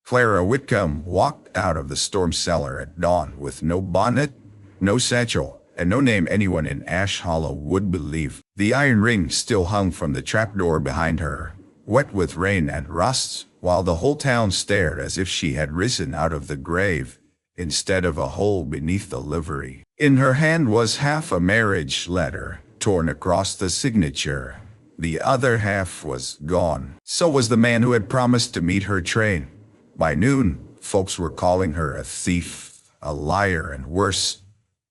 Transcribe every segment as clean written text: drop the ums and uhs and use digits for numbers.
Clara Whitcomb walked out of the storm cellar at dawn with no bonnet, no satchel, and no name anyone in Ash Hollow would believe. The iron ring still hung from the trapdoor behind her, wet with rain and rust, while the whole town stared as if she had risen out of the grave, instead of a hole beneath the livery. In her hand was half a marriage letter, torn across the signature. The other half was gone. So was the man who had promised to meet her train. By noon, folks were calling her a thief, a liar, and worse,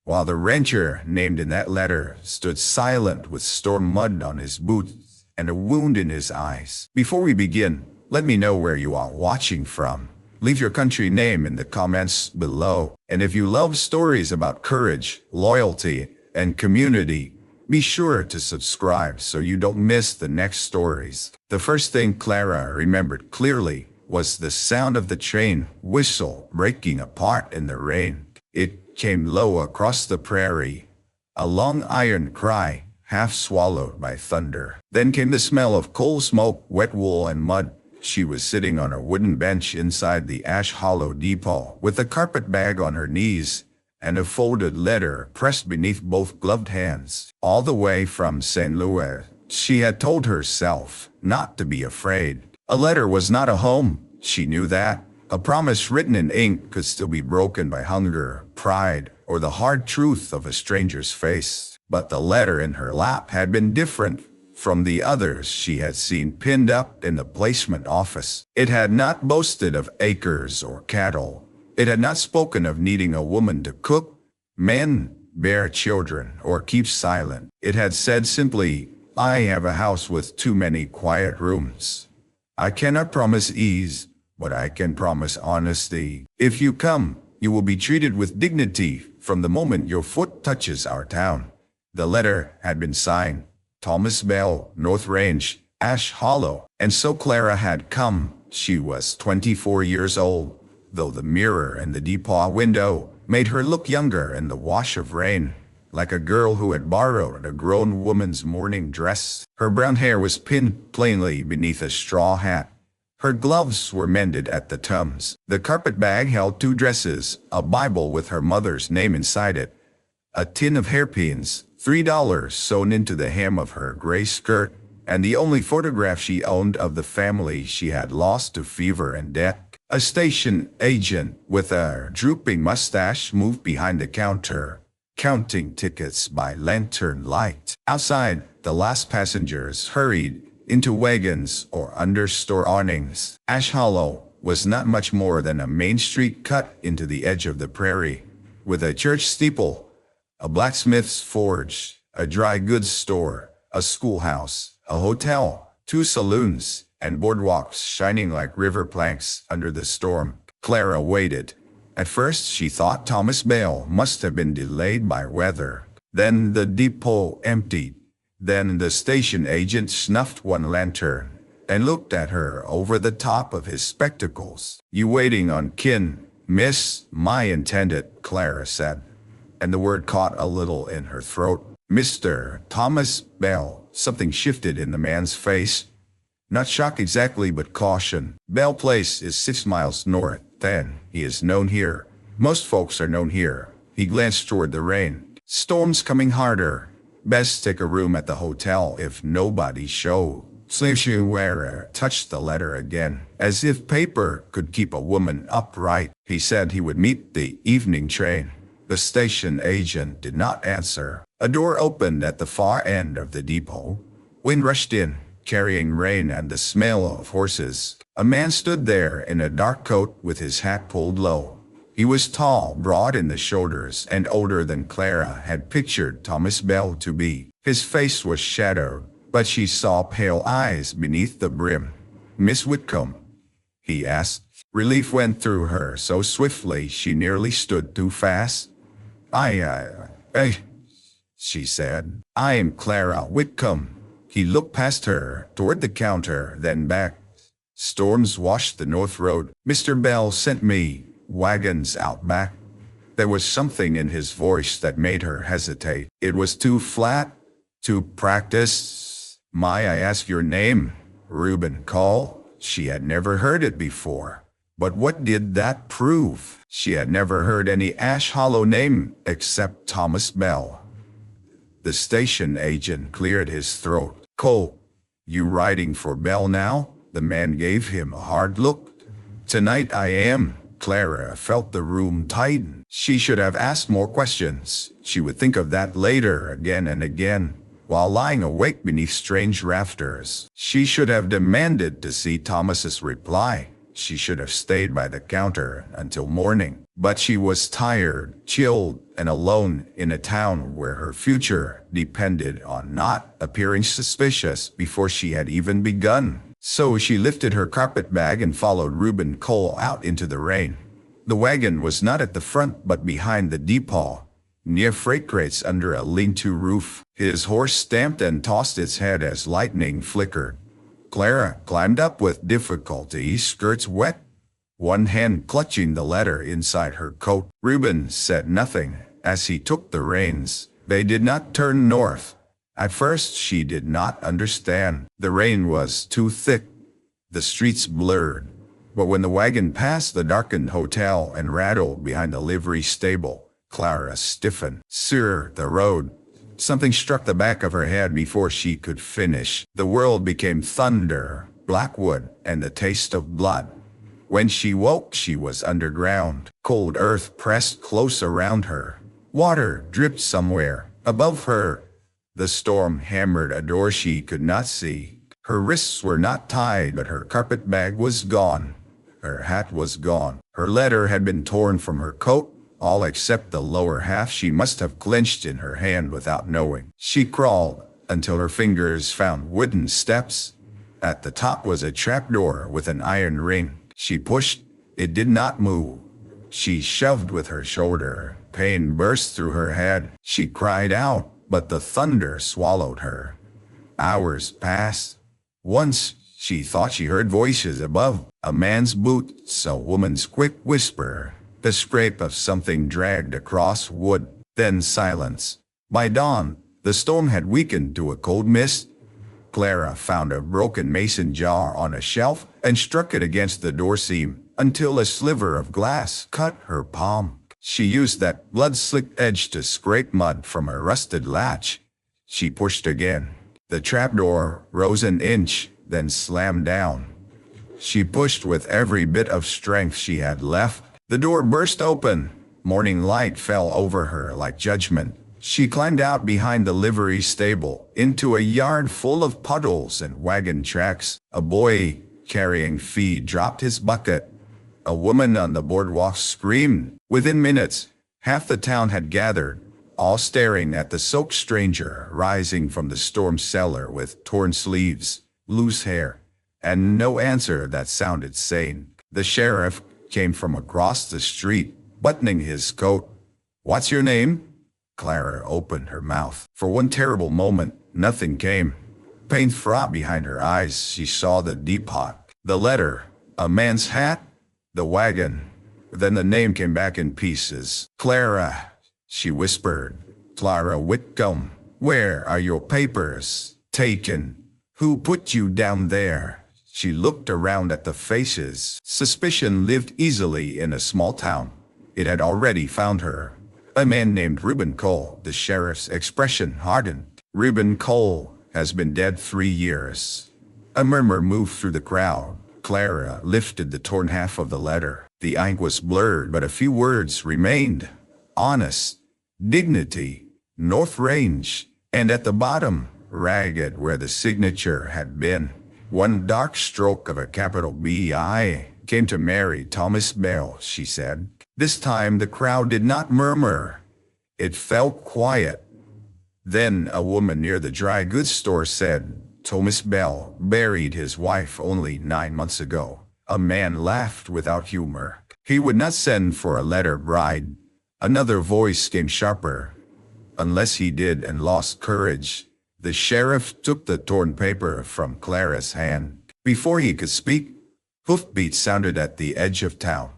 while the rancher named in that letter stood silent with storm mud on his boots and a wound in his eyes. Before we begin, let me know where you are watching from. Leave your country name in the comments below. And if you love stories about courage, loyalty, and community, be sure to subscribe so you don't miss the next stories. The first thing Clara remembered clearly was the sound of the train whistle breaking apart in the rain. It came low across the prairie, a long iron cry, half swallowed by thunder. Then came the smell of coal smoke, wet wool, and mud. She was sitting on a wooden bench inside the Ash Hollow depot, with a carpet bag on her knees and a folded letter pressed beneath both gloved hands. All the way from St. Louis, she had told herself not to be afraid. A letter was not a home, she knew that. A promise written in ink could still be broken by hunger, pride, or the hard truth of a stranger's face. But the letter in her lap had been different from the others she had seen pinned up in the placement office. It had not boasted of acres or cattle. It had not spoken of needing a woman to cook, mend, bear children, or keep silent. It had said simply, "I have a house with too many quiet rooms. I cannot promise ease, but I can promise honesty. If you come, you will be treated with dignity from the moment your foot touches our town." The letter had been signed Thomas Bell, North Range, Ash Hollow. And so Clara had come. She was 24 years old, though the mirror in the depot window made her look younger in the wash of rain, like a girl who had borrowed a grown woman's morning dress. Her brown hair was pinned plainly beneath a straw hat. Her gloves were mended at the thumbs. The carpet bag held 2 dresses, a Bible with her mother's name inside it, a tin of hairpins, $3 sewn into the hem of her gray skirt, and the only photograph she owned of the family she had lost to fever and death. A station agent with a drooping mustache moved behind the counter, counting tickets by lantern light. Outside, the last passengers hurried into wagons or under store awnings. Ash Hollow was not much more than a main street cut into the edge of the prairie, with a church steeple, a blacksmith's forge, a dry goods store, a schoolhouse, a hotel, 2 saloons, and boardwalks shining like river planks under the storm. Clara waited. At first she thought Thomas Bell must have been delayed by weather. Then the depot emptied. Then the station agent snuffed one lantern and looked at her over the top of his spectacles. "You waiting on kin, miss?" "My intended," Clara said, and the word caught a little in her throat. "Mr. Thomas Bell." Something shifted in the man's face. Not shock exactly, but caution. "Bell Place is 6 miles north. Then he is known here. Most folks are known here." He glanced toward the rain. "Storm's coming harder. Best take a room at the hotel if nobody shows." Clara touched the letter again. As if paper could keep a woman upright. He said he would meet the evening train. The station agent did not answer. A door opened at the far end of the depot. Wind rushed in, carrying rain and the smell of horses. A man stood there in a dark coat with his hat pulled low. He was tall, broad in the shoulders, and older than Clara had pictured Thomas Bell to be. His face was shadowed, but she saw pale eyes beneath the brim. "Miss Whitcomb?" he asked. Relief went through her so swiftly she nearly stood too fast. I, she said. "I am Clara Whitcomb." He looked past her, toward the counter, then back. "Storms washed the North Road. Mr. Bell sent me. Wagons out back." There was something in his voice that made her hesitate. It was too flat, too practiced. "May I ask your name?" "Reuben Call." She had never heard it before. But what did that prove? She had never heard any Ash Hollow name except Thomas Bell. The station agent cleared his throat. "Cole, you riding for Bell now?" The man gave him a hard look. "Tonight I am." Clara felt the room tighten. She should have asked more questions. She would think of that later, again and again, while lying awake beneath strange rafters. She should have demanded to see Thomas's reply. She should have stayed by the counter until morning. But she was tired, chilled, and alone in a town where her future depended on not appearing suspicious before she had even begun. So she lifted her carpet bag and followed Reuben Cole out into the rain. The wagon was not at the front but behind the depot, near freight crates under a lean-to roof. His horse stamped and tossed its head as lightning flickered. Clara climbed up with difficulty, skirts wet, one hand clutching the letter inside her coat. Reuben said nothing as he took the reins. They did not turn north. At first she did not understand. The rain was too thick. The streets blurred. But when the wagon passed the darkened hotel and rattled behind the livery stable, Clara stiffened. "Sir, the road." Something struck the back of her head before she could finish. The world became thunder, blackwood, and the taste of blood. When she woke, she was underground. Cold earth pressed close around her. Water dripped somewhere above her. The storm hammered a door she could not see. Her wrists were not tied, but her carpet bag was gone. Her hat was gone. Her letter had been torn from her coat, all except the lower half she must have clenched in her hand without knowing. She crawled until her fingers found wooden steps. At the top was a trapdoor with an iron ring. She pushed. It did not move. She shoved with her shoulder. Pain burst through her head. She cried out, but the thunder swallowed her. Hours passed. Once, she thought she heard voices above. A man's boots, a woman's quick whisper, the scrape of something dragged across wood, then silence. By dawn, the storm had weakened to a cold mist. Clara found a broken mason jar on a shelf and struck it against the door seam until a sliver of glass cut her palm. She used that blood-slicked edge to scrape mud from a rusted latch. She pushed again. The trapdoor rose an inch, then slammed down. She pushed with every bit of strength she had left. The door burst open. Morning light fell over her like judgment. She climbed out behind the livery stable, into a yard full of puddles and wagon tracks. A boy carrying feed dropped his bucket. A woman on the boardwalk screamed. Within minutes, half the town had gathered, all staring at the soaked stranger rising from the storm cellar with torn sleeves, loose hair, and no answer that sounded sane. The sheriff came from across the street, buttoning his coat. "What's your name?" Clara opened her mouth. For one terrible moment, nothing came. Pain throbbed behind her eyes. She saw the depot, the letter, a man's hat, the wagon. Then the name came back in pieces. "Clara," she whispered. "Clara Whitcomb. Where are your papers? Taken. Who put you down there?" She looked around at the faces. Suspicion lived easily in a small town. It had already found her. A man named Reuben Cole. The sheriff's expression hardened. "Reuben Cole has been dead 3 years." A murmur moved through the crowd. Clara lifted the torn half of the letter. The ink was blurred, but a few words remained. Honest, dignity, North Range, and at the bottom, ragged where the signature had been, one dark stroke of a capital B-I. "Came to marry Thomas Bell," she said. This time the crowd did not murmur. It felt quiet. Then a woman near the dry goods store said, "Thomas Bell buried his wife only 9 months ago." A man laughed without humor. "He would not send for a letter bride." Another voice came sharper. "Unless he did and lost courage." The sheriff took the torn paper from Clara's hand. Before he could speak, hoofbeats sounded at the edge of town.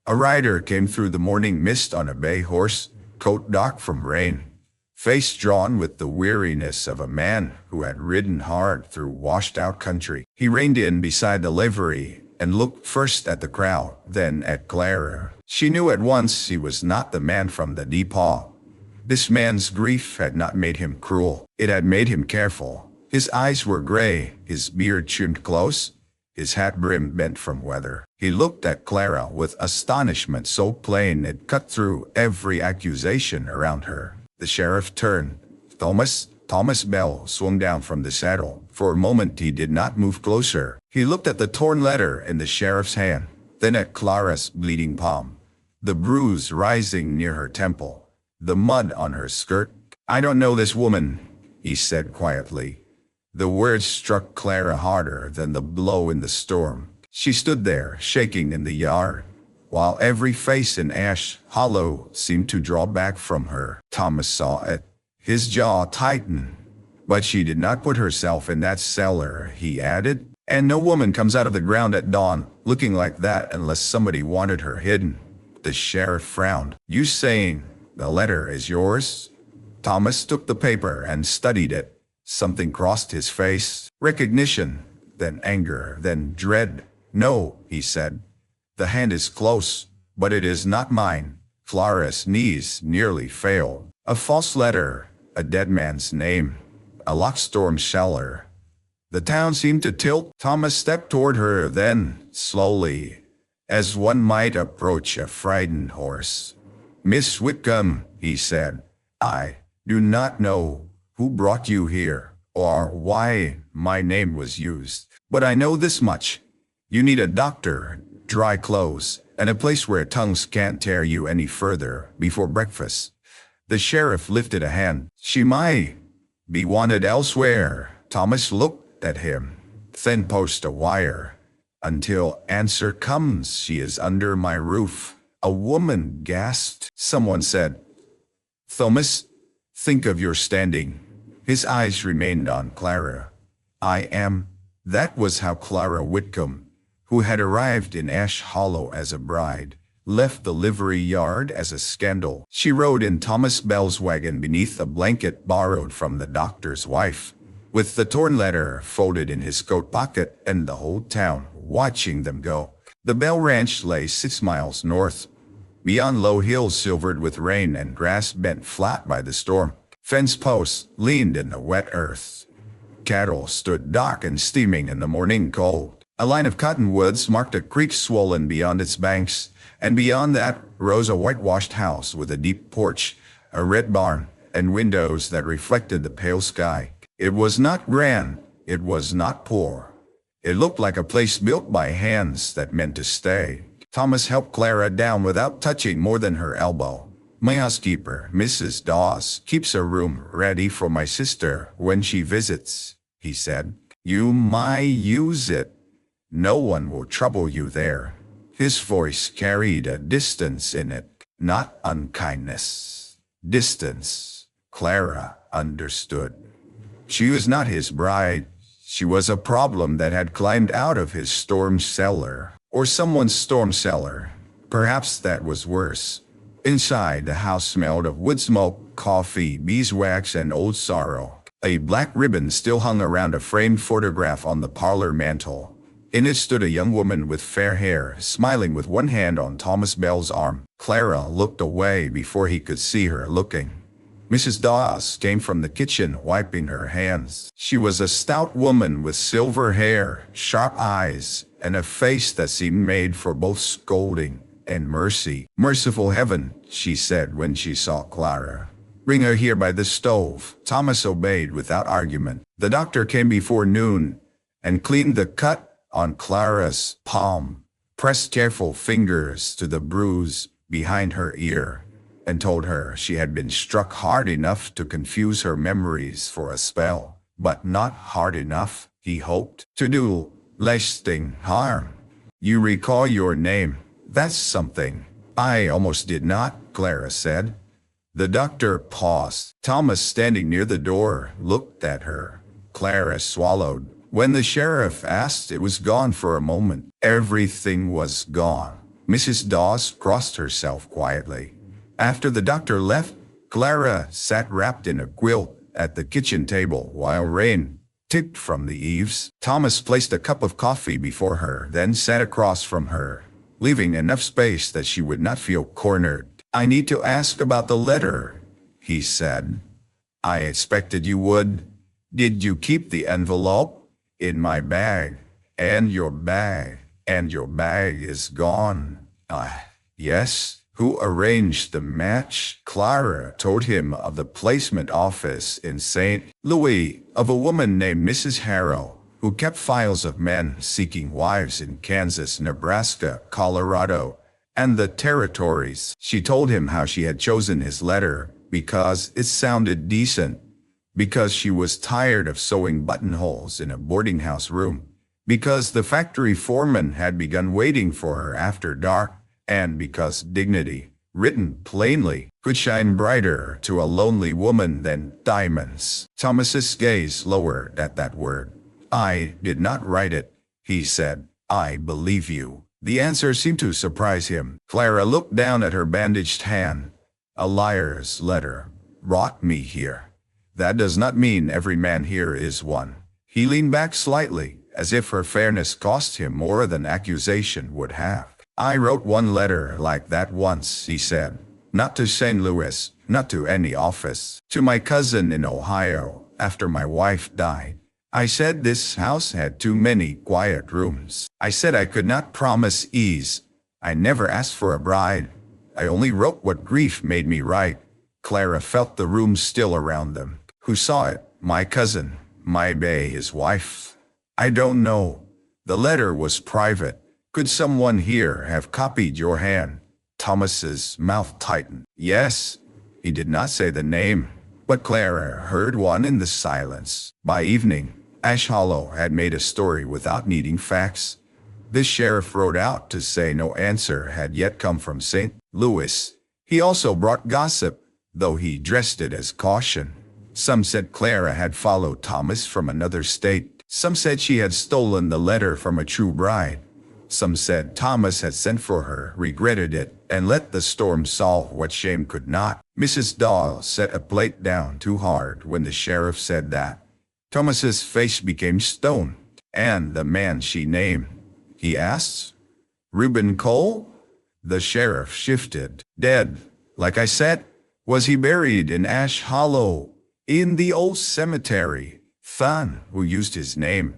A rider came through the morning mist on a bay horse, coat dark from rain, face drawn with the weariness of a man who had ridden hard through washed-out country. He reined in beside the livery and looked first at the crowd, then at Clara. She knew at once he was not the man from the depot. This man's grief had not made him cruel. It had made him careful. His eyes were gray, his beard trimmed close, his hat brim bent from weather. He looked at Clara with astonishment so plain it cut through every accusation around her. The sheriff turned. Thomas Bell swung down from the saddle. For a moment he did not move closer. He looked at the torn letter in the sheriff's hand, then at Clara's bleeding palm, the bruise rising near her temple, the mud on her skirt. "I don't know this woman," he said quietly. The words struck Clara harder than the blow in the storm. She stood there, shaking in the yard, while every face in Ash Hollow seemed to draw back from her. Thomas saw it. His jaw tightened. "But she did not put herself in that cellar," he added. "And no woman comes out of the ground at dawn looking like that unless somebody wanted her hidden." The sheriff frowned. "You saying the letter is yours?" Thomas took the paper and studied it. Something crossed his face. Recognition, then anger, then dread. "No," he said. "The hand is close, but it is not mine." Clara's knees nearly failed. A false letter, a dead man's name, a locked storm cellar. The town seemed to tilt. Thomas stepped toward her, then, slowly, as one might approach a frightened horse. "Miss Whitcomb," he said, "I do not know who brought you here, or why my name was used. But I know this much. You need a doctor, dry clothes, and a place where tongues can't tear you any further before breakfast." The sheriff lifted a hand. "She might be wanted elsewhere." Thomas looked at him. "Then post a wire. Until answer comes, she is under my roof." A woman gasped. Someone said, "Thomas, think of your standing." His eyes remained on Clara. "I am." That was how Clara Whitcomb, who had arrived in Ash Hollow as a bride, left the livery yard as a scandal. She rode in Thomas Bell's wagon beneath a blanket borrowed from the doctor's wife, with the torn letter folded in his coat pocket, and the whole town watching them go. The Bell Ranch lay 6 miles north, beyond low hills silvered with rain and grass bent flat by the storm. Fence posts leaned in the wet earth. Cattle stood dark and steaming in the morning cold. A line of cottonwoods marked a creek swollen beyond its banks, and beyond that rose a whitewashed house with a deep porch, a red barn, and windows that reflected the pale sky. It was not grand, it was not poor. It looked like a place built by hands that meant to stay. Thomas helped Clara down without touching more than her elbow. "My housekeeper, Mrs. Dawes, keeps a room ready for my sister when she visits," he said. "You might use it. No one will trouble you there." His voice carried a distance in it, not unkindness. Distance. Clara understood. She was not his bride. She was a problem that had climbed out of his storm cellar, or someone's storm cellar. Perhaps that was worse. Inside, the house smelled of wood smoke, coffee, beeswax, and old sorrow. A black ribbon still hung around a framed photograph on the parlor mantel. In it stood a young woman with fair hair, smiling with one hand on Thomas Bell's arm. Clara looked away before he could see her looking. Mrs. Dawes came from the kitchen, wiping her hands. She was a stout woman with silver hair, sharp eyes, and a face that seemed made for both scolding and mercy. "Merciful heaven," she said when she saw Clara. "Bring her here by the stove." Thomas obeyed without argument. The doctor came before noon and cleaned the cut on Clara's palm, pressed careful fingers to the bruise behind her ear, and told her she had been struck hard enough to confuse her memories for a spell, but not hard enough, he hoped, to do lasting harm. "You recall your name. That's something." "I almost did not," Clara said. The doctor paused. Thomas, standing near the door, looked at her. Clara swallowed. When the sheriff asked, it was gone for a moment. Everything was gone. Mrs. Dawes crossed herself quietly. After the doctor left, Clara sat wrapped in a quilt at the kitchen table while rain tipped from the eaves. Thomas placed a cup of coffee before her, then sat across from her, leaving enough space that she would not feel cornered. "I need to ask about the letter," he said. "I expected you would. Did you keep the envelope?" "In my bag." "And your bag?" "And your bag is gone." Yes." "Who arranged the match?" Clara told him of the placement office in St. Louis, of a woman named Mrs. Harrow, who kept files of men seeking wives in Kansas, Nebraska, Colorado, and the territories. She told him how she had chosen his letter because it sounded decent, because she was tired of sewing buttonholes in a boarding house room, because the factory foreman had begun waiting for her after dark, and because dignity, written plainly, could shine brighter to a lonely woman than diamonds. Thomas's gaze lowered at that word. "I did not write it," he said. "I believe you." The answer seemed to surprise him. Clara looked down at her bandaged hand. "A liar's letter brought me here. That does not mean every man here is one." He leaned back slightly, as if her fairness cost him more than accusation would have. "I wrote one letter like that once," he said. "Not to St. Louis, not to any office. To my cousin in Ohio, after my wife died. I said this house had too many quiet rooms. I said I could not promise ease. I never asked for a bride. I only wrote what grief made me write." Clara felt the room still around them. "Who saw it?" "My cousin. My bae, his wife." "I don't know. The letter was private. Could someone here have copied your hand?" Thomas's mouth tightened. "Yes." He did not say the name, but Clara heard one in the silence. By evening, Ash Hollow had made a story without needing facts. The sheriff rode out to say no answer had yet come from St. Louis. He also brought gossip, though he dressed it as caution. Some said Clara had followed Thomas from another state. Some said she had stolen the letter from a true bride. Some said Thomas had sent for her, regretted it, and let the storm solve what shame could not. Mrs. Dawes set a plate down too hard when the sheriff said that. Thomas's face became stone. "And the man she named?" he asked. "Reuben Cole?" The sheriff shifted. "Dead, like I said." "Was he buried in Ash Hollow?" "In the old cemetery." "Fun, who used his name?"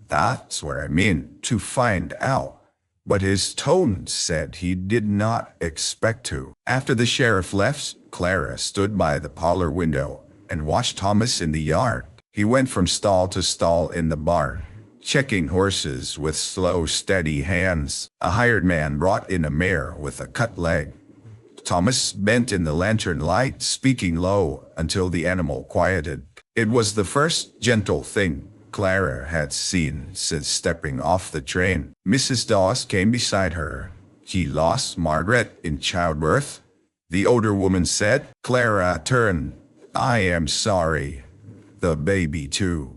"That's what I mean to find out." But his tone said he did not expect to. After the sheriff left, Clara stood by the parlor window and watched Thomas in the yard. He went from stall to stall in the barn, checking horses with slow, steady hands. A hired man brought in a mare with a cut leg. Thomas bent in the lantern light, speaking low until the animal quieted. It was the first gentle thing Clara had seen since stepping off the train. Mrs. Dawes came beside her. "He lost Margaret in childbirth," the older woman said. Clara turned. "I am sorry. The baby too."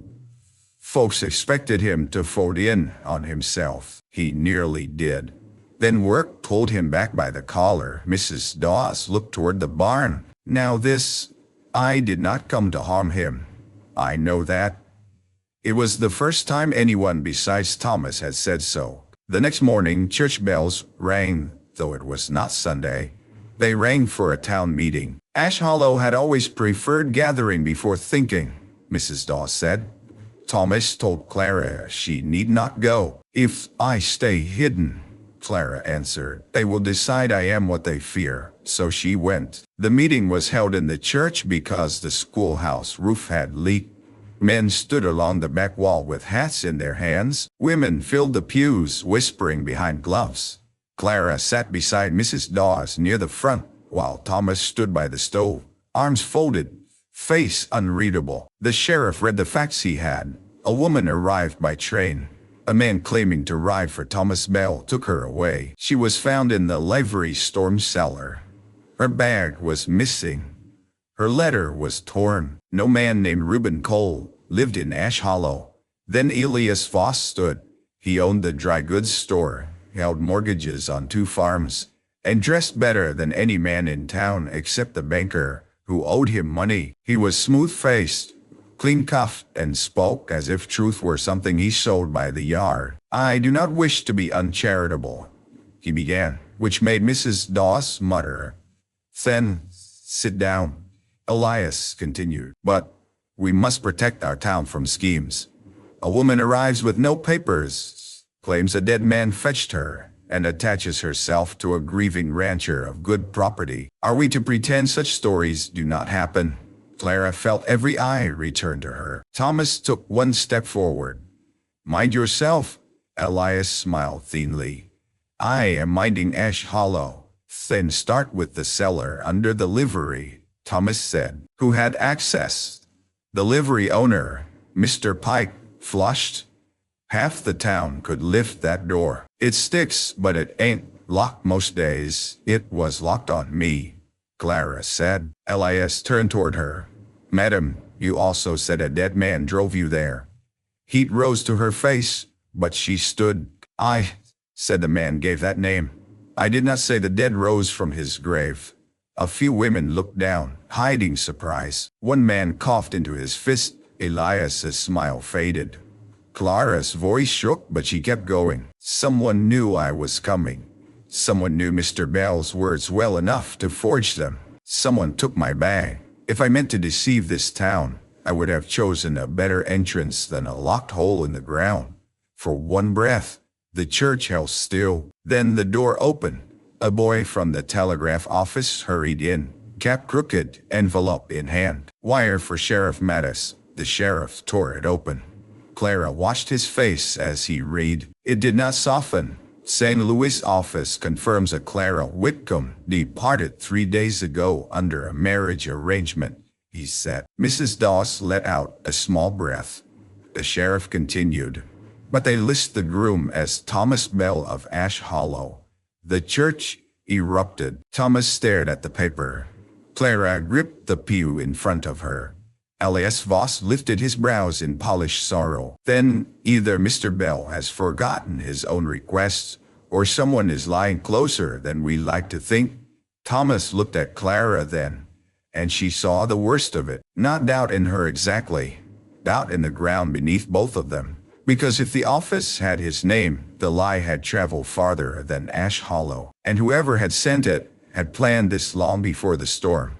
Folks expected him to fold in on himself. He nearly did. Then work pulled him back by the collar. Mrs. Dawes looked toward the barn. "Now this, I did not come to harm him. I know that." It was the first time anyone besides Thomas had said so. The next morning, church bells rang, though it was not Sunday. They rang for a town meeting. Ash Hollow had always preferred gathering before thinking, Mrs. Dawes said. Thomas told Clara she need not go. "If I stay hidden," Clara answered, "they will decide I am what they fear." So she went. The meeting was held in the church because the schoolhouse roof had leaked. Men stood along the back wall with hats in their hands. Women filled the pews, whispering behind gloves. Clara sat beside Mrs. Dawes near the front, while Thomas stood by the stove, arms folded, face unreadable. The sheriff read the facts he had. A woman arrived by train. A man claiming to ride for Thomas Bell took her away. She was found in the livery storm cellar. Her bag was missing. Her letter was torn. No man named Reuben Cole lived in Ash Hollow. Then Elias Voss stood. He owned the dry goods store, held mortgages on 2 farms, and dressed better than any man in town except the banker, who owed him money. He was smooth-faced, clean-cuffed, and spoke as if truth were something he sold by the yard. "I do not wish to be uncharitable," he began, which made Mrs. Dawes mutter. "Then, sit down," Elias continued. "But we must protect our town from schemes. A woman arrives with no papers, claims a dead man fetched her, and attaches herself to a grieving rancher of good property. Are we to pretend such stories do not happen?" Clara felt every eye return to her. Thomas took one step forward. "Mind yourself," Elias smiled thinly. "I am minding Ash Hollow." "Then start with the cellar under the livery," Thomas said, who had access. The livery owner, Mr. Pike, flushed. "Half the town could lift that door. It sticks, but it ain't locked most days." "It was locked on me," Clara said. Elias turned toward her. "Madam, you also said a dead man drove you there." Heat rose to her face, but she stood. "I said the man gave that name. I did not say the dead rose from his grave." A few women looked down, hiding surprise. One man coughed into his fist. Elias's smile faded. Clara's voice shook, but she kept going. "Someone knew I was coming. Someone knew Mr. Bell's words well enough to forge them. Someone took my bag. If I meant to deceive this town, I would have chosen a better entrance than a locked hole in the ground." For one breath, the church held still. Then the door opened. A boy from the telegraph office hurried in, cap crooked, envelope in hand. "Wire for Sheriff Mattis." The sheriff tore it open. Clara watched his face as he read. It did not soften. "St. Louis office confirms a Clara Whitcomb departed 3 days ago under a marriage arrangement," he said. Mrs. Dawes let out a small breath. The sheriff continued. "But they list the groom as Thomas Bell of Ash Hollow." The church erupted. Thomas stared at the paper. Clara gripped the pew in front of her. Elias Voss lifted his brows in polished sorrow. "Then either Mr. Bell has forgotten his own requests, or someone is lying closer than we like to think." Thomas looked at Clara then, and she saw the worst of it. Not doubt in her exactly, doubt in the ground beneath both of them. Because if the office had his name, the lie had traveled farther than Ash Hollow, and whoever had sent it had planned this long before the storm.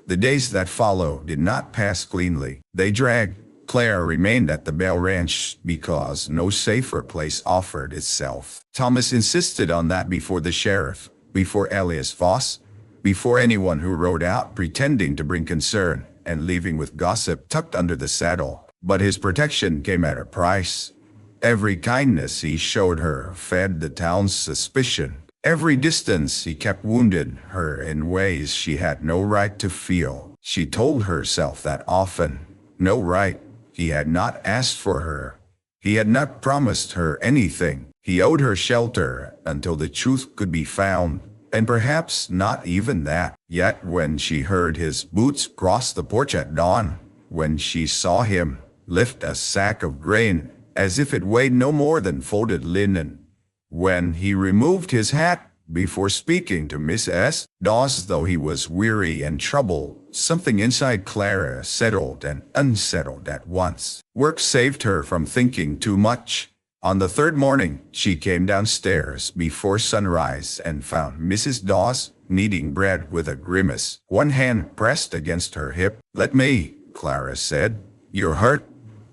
The days that followed did not pass cleanly. They dragged. Clara remained at the Bell Ranch because no safer place offered itself. Thomas insisted on that before the sheriff, before Elias Voss, before anyone who rode out pretending to bring concern and leaving with gossip tucked under the saddle. But his protection came at a price. Every kindness he showed her fed the town's suspicion. Every distance he kept wounded her in ways she had no right to feel. She told herself that often. No right. He had not asked for her. He had not promised her anything. He owed her shelter until the truth could be found, and perhaps not even that. Yet when she heard his boots cross the porch at dawn, when she saw him lift a sack of grain as if it weighed no more than folded linen, when he removed his hat before speaking to Miss S. Dawes, though he was weary and troubled, something inside Clara settled and unsettled at once. Work saved her from thinking too much. On the third morning, she came downstairs before sunrise and found Mrs. Dawes kneading bread with a grimace, one hand pressed against her hip. "Let me," Clara said. "You're hurt?"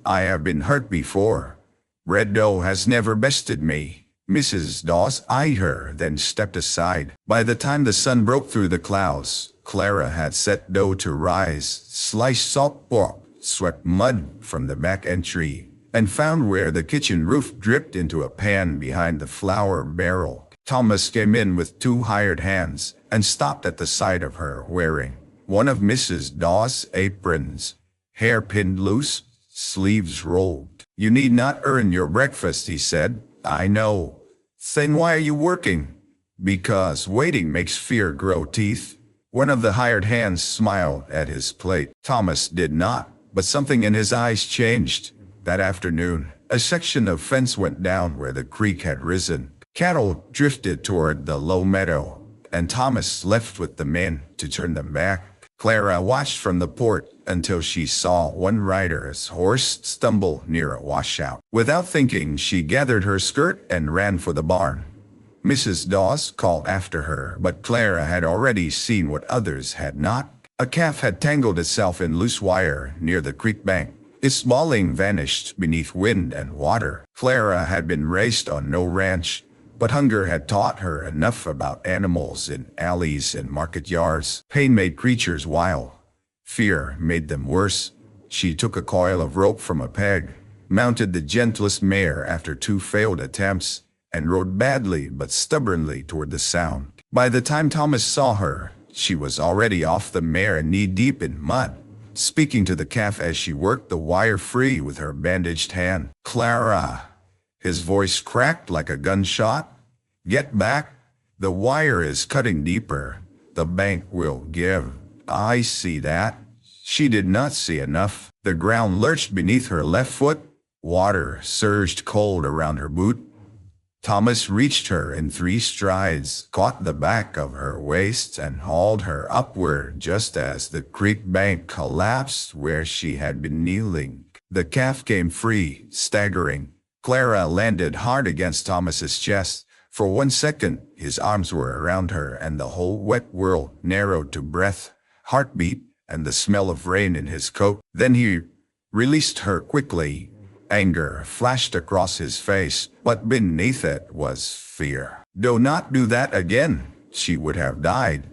"I have been hurt before. Red dough has never bested me." Mrs. Dawes eyed her, then stepped aside. By the time the sun broke through the clouds, Clara had set dough to rise, sliced salt pork, swept mud from the back entry, and found where the kitchen roof dripped into a pan behind the flour barrel. Thomas came in with 2 hired hands and stopped at the sight of her wearing one of Mrs. Dawes' aprons, hair pinned loose, sleeves rolled. "You need not earn your breakfast," he said. "I know." "Then why are you working?" "Because waiting makes fear grow teeth." One of the hired hands smiled at his plate. Thomas did not, but something in his eyes changed. That afternoon, a section of fence went down where the creek had risen. Cattle drifted toward the low meadow, and Thomas left with the men to turn them back. Clara watched from the port until she saw one rider's horse stumble near a washout. Without thinking, she gathered her skirt and ran for the barn. Mrs. Dawes called after her, but Clara had already seen what others had not. A calf had tangled itself in loose wire near the creek bank. Its bawling vanished beneath wind and water. Clara had been raised on no ranch, but hunger had taught her enough about animals in alleys and market yards. Pain made creatures wild. Fear made them worse. She took a coil of rope from a peg, mounted the gentlest mare after 2 failed attempts, and rode badly but stubbornly toward the sound. By the time Thomas saw her, she was already off the mare and knee-deep in mud, speaking to the calf as she worked the wire free with her bandaged hand. "Clara!" His voice cracked like a gunshot. "Get back! The wire is cutting deeper. The bank will give." "I see that." She did not see enough. The ground lurched beneath her left foot. Water surged cold around her boot. Thomas reached her in 3 strides, caught the back of her waist, and hauled her upward just as the creek bank collapsed where she had been kneeling. The calf came free, staggering. Clara landed hard against Thomas's chest. For 1 second, his arms were around her, and the whole wet world narrowed to breath, heartbeat, and the smell of rain in his coat. Then he released her quickly. Anger flashed across his face, but beneath it was fear. "Do not do that again. She would have died.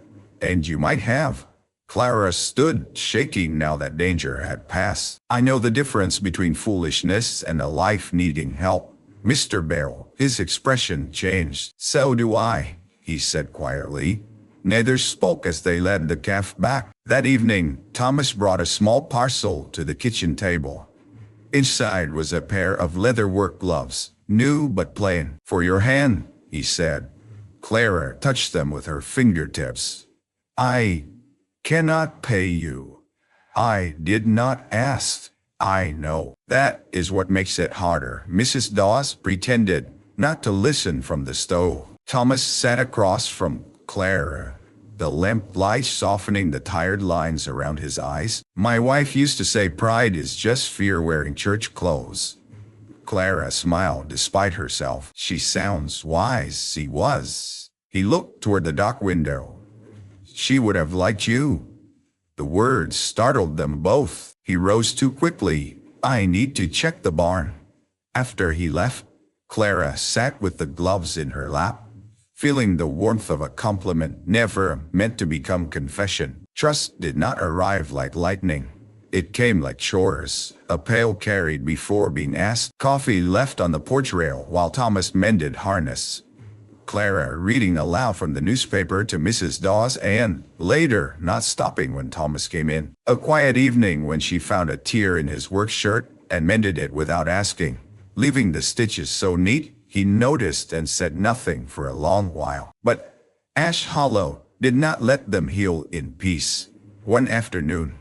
And you might have." Clara stood, shaking now that danger had passed. "I know the difference between foolishness and a life needing help, Mr. Barrel." His expression changed. "So do I," he said quietly. Neither spoke as they led the calf back. That evening, Thomas brought a small parcel to the kitchen table. Inside was a pair of leather work gloves, new but plain. "For your hand," he said. Clara touched them with her fingertips. "I cannot pay you. I did not ask." "I know. That is what makes it harder." Mrs. Dawes pretended not to listen from the stove. Thomas sat across from Clara, the lamplight softening the tired lines around his eyes. "My wife used to say pride is just fear wearing church clothes." Clara smiled despite herself. "She sounds wise." He was. He looked toward the dock window. "She would have liked you." The words startled them both. He rose too quickly. "I need to check the barn." After he left, Clara sat with the gloves in her lap, feeling the warmth of a compliment never meant to become confession. Trust did not arrive like lightning. It came like chores, a pail carried before being asked, coffee left on the porch rail while Thomas mended harness, Clara reading aloud from the newspaper to Mrs. Dawes, and, later, not stopping when Thomas came in. A quiet evening when she found a tear in his work shirt and mended it without asking, leaving the stitches so neat. He noticed and said nothing for a long while. But Ash Hollow did not let them heal in peace. One afternoon,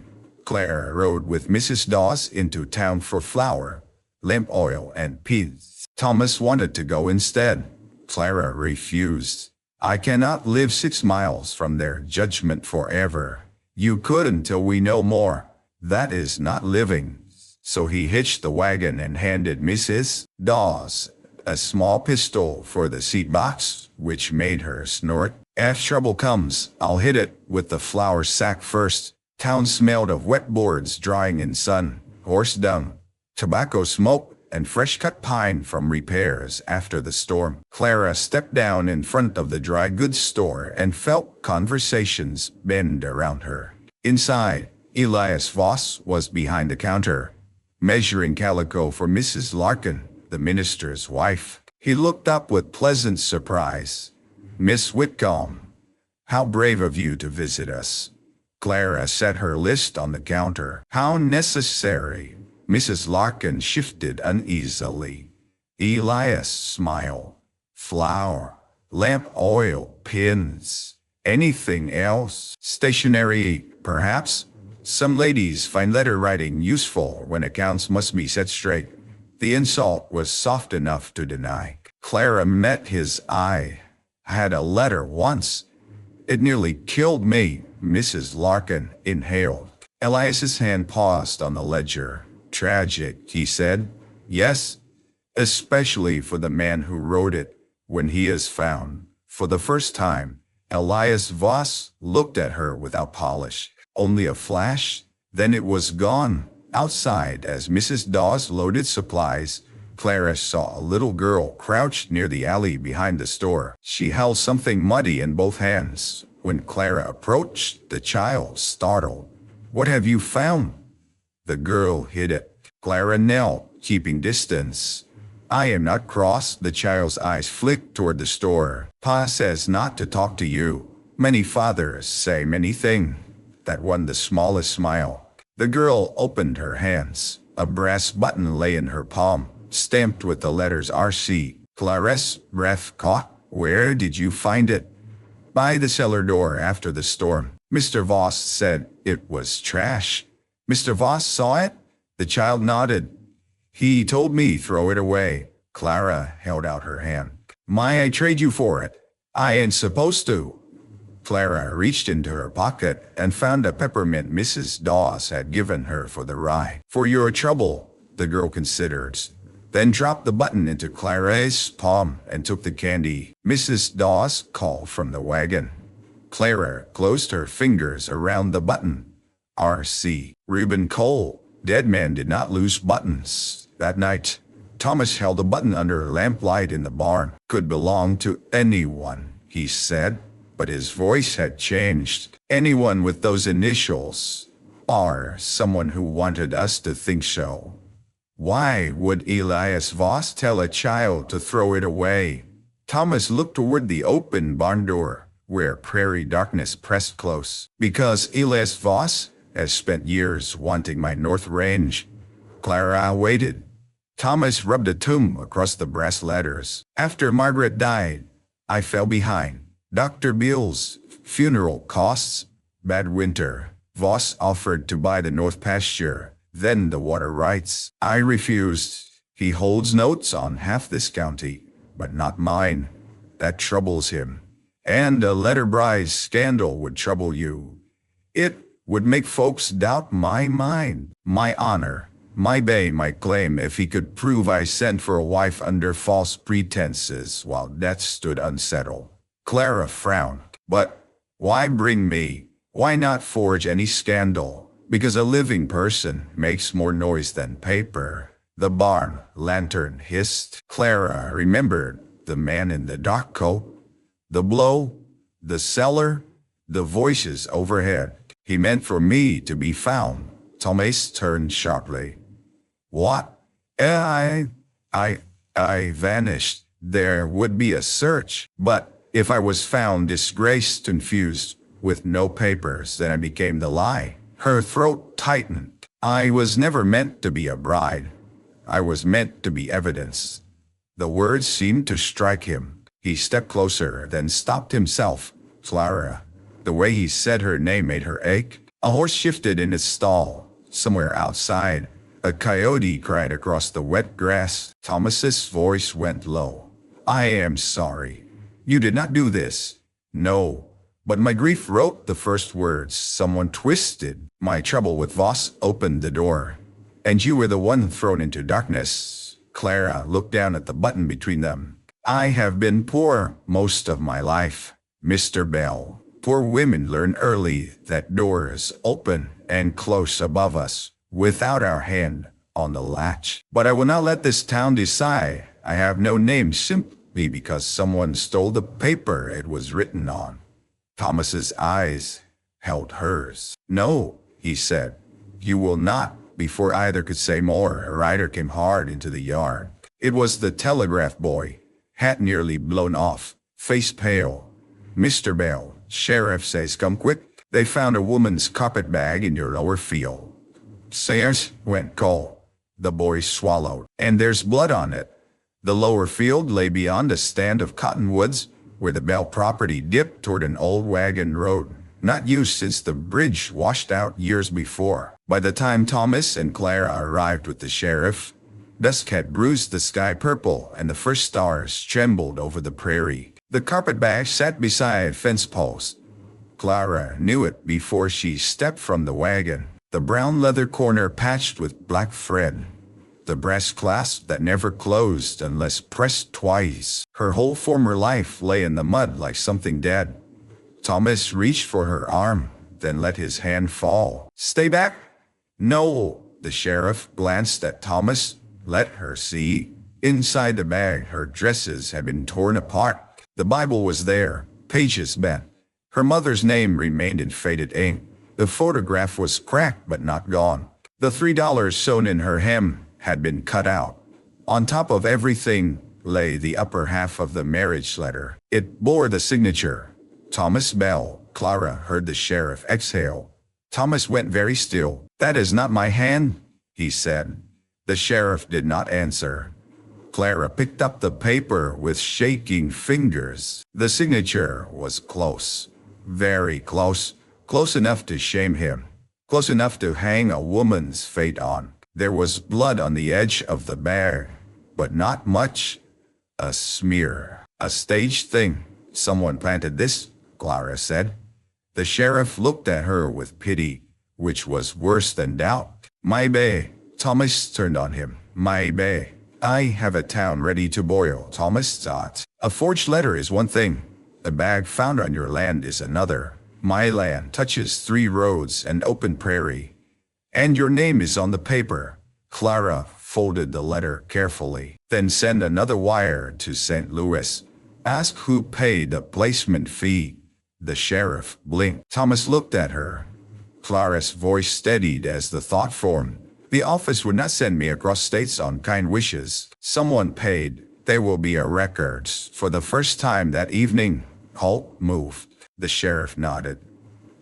Clara rode with Mrs. Dawes into town for flour, lamp oil, and peas. Thomas wanted to go instead. Clara refused. "I cannot live 6 miles from their judgment forever." "You could until we know more." "That is not living." So he hitched the wagon and handed Mrs. Dawes a small pistol for the seat box, which made her snort. "If trouble comes, I'll hit it with the flour sack first." Town smelled of wet boards drying in sun, horse dung, tobacco smoke, and fresh-cut pine from repairs after the storm. Clara stepped down in front of the dry goods store and felt conversations bend around her. Inside, Elias Voss was behind the counter, measuring calico for Mrs. Larkin, the minister's wife. He looked up with pleasant surprise. "Miss Whitcomb, how brave of you to visit us." Clara set her list on the counter. "How necessary." Mrs. Larkin shifted uneasily. Elias smiled. "Flour, lamp oil, pins. Anything else?" "Stationery, perhaps. Some ladies find letter writing useful when accounts must be set straight." The insult was soft enough to deny. Clara met his eye. "I had a letter once. It nearly killed me. Mrs. Larkin inhaled. Elias's hand paused on the ledger. Tragic, he said. Yes, especially for the man who wrote it. When he is found, for the first time, Elias Voss looked at her without polish. Only a flash, then it was gone. Outside, as Mrs. Dawes loaded supplies, Clara saw a little girl crouched near the alley behind the store. She held something muddy in both hands. When Clara approached, the child startled. What have you found? The girl hid it. Clara knelt, keeping distance. I am not cross. The child's eyes flicked toward the store. Pa says not to talk to you. Many fathers say many things. That one the smallest smile. The girl opened her hands. A brass button lay in her palm, stamped with the letters R.C. Clara's breath caught. Where did you find it? By the cellar door after the storm. Mr. Voss said it was trash. Mr. Voss saw it? The child nodded. He told me throw it away. Clara held out her hand. May I trade you for it? I ain't supposed to. Clara reached into her pocket and found a peppermint Mrs. Dawes had given her for the ride. For your trouble, the girl considered, then dropped the button into Clara's palm and took the candy. Mrs. Dawes called from the wagon. Clara closed her fingers around the button. R.C. Reuben Cole. Dead man did not lose buttons. That night, Thomas held a button under a lamplight in the barn. Could belong to anyone, he said, but his voice had changed. Anyone with those initials. Or someone who wanted us to think so. Why would Elias Voss tell a child to throw it away? Thomas looked toward the open barn door, where prairie darkness pressed close. Because Elias Voss has spent years wanting my north range. Clara waited. Thomas rubbed a tomb across the brass letters. After Margaret died, I fell behind. Dr. Bill's funeral costs. Bad winter. Voss offered to buy the north pasture, then the water rights. I refused. He holds notes on half this county, but not mine. That troubles him. And a Letterbrize scandal would trouble you. It would make folks doubt my mind, my honor, my bay, my claim if he could prove I sent for a wife under false pretenses while death stood unsettled. Clara frowned. But why bring me? Why not forge any scandal? Because a living person makes more noise than paper. The barn lantern hissed. Clara remembered the man in the dark coat, the blow, the cellar, the voices overhead. He meant for me to be found. Thomas turned sharply. What? I vanished. There would be a search. But if I was found disgraced, confused, with no papers, then I became the lie. Her throat tightened. I was never meant to be a bride. I was meant to be evidence. The words seemed to strike him. He stepped closer, then stopped himself. Clara. The way he said her name made her ache. A horse shifted in its stall. Somewhere outside, a coyote cried across the wet grass. Thomas's voice went low. I am sorry. You did not do this. No. But my grief wrote the first words. Someone twisted. My trouble with Voss opened the door. And you were the one thrown into darkness. Clara looked down at the button between them. I have been poor most of my life, Mr. Bell. Poor women learn early that doors open and close above us, without our hand on the latch. But I will not let this town decide. I have no name simply because someone stole the paper it was written on. Thomas's eyes held hers. No, he said. You will not. Before either could say more, a rider came hard into the yard. It was the telegraph boy, hat nearly blown off, face pale. Mr. Bell, sheriff says come quick. They found a woman's carpetbag in your lower field. Sayers went Cole. The boy swallowed. And there's blood on it. The lower field lay beyond a stand of cottonwoods, where the Bell property dipped toward an old wagon road, not used since the bridge washed out years before. By the time Thomas and Clara arrived with the sheriff, dusk had bruised the sky purple and the first stars trembled over the prairie. The carpetbag sat beside a fence post. Clara knew it before she stepped from the wagon. The brown leather corner patched with black thread. The brass clasp that never closed unless pressed twice. Her whole former life lay in the mud like something dead. Thomas reached for her arm, then let his hand fall. "Stay back!" "No." The sheriff glanced at Thomas. Let her see. Inside the bag, her dresses had been torn apart. The Bible was there, pages bent. Her mother's name remained in faded ink. The photograph was cracked but not gone. The $3 sewn in her hem had been cut out. On top of everything lay the upper half of the marriage letter. It bore the signature, Thomas Bell. Clara heard the sheriff exhale. Thomas went very still. "That is not my hand," he said. The sheriff did not answer. Clara picked up the paper with shaking fingers. The signature was close. Very close. Close enough to shame him. Close enough to hang a woman's fate on. There was blood on the edge of the bag, but not much. A smear. A staged thing. "Someone planted this," Clara said. The sheriff looked at her with pity, which was worse than doubt. "My bay." Thomas turned on him. "My bay. I have a town ready to boil," Thomas thought. "A forged letter is one thing. A bag found on your land is another. My land touches 3 roads and open prairie. And your name is on the paper." Clara folded the letter carefully. "Then send another wire to St. Louis. Ask who paid the placement fee." The sheriff blinked. Thomas looked at her. Clara's voice steadied as the thought formed. "The office would not send me across states on kind wishes. Someone paid. There will be a record." For the first time that evening, hope moved. The sheriff nodded.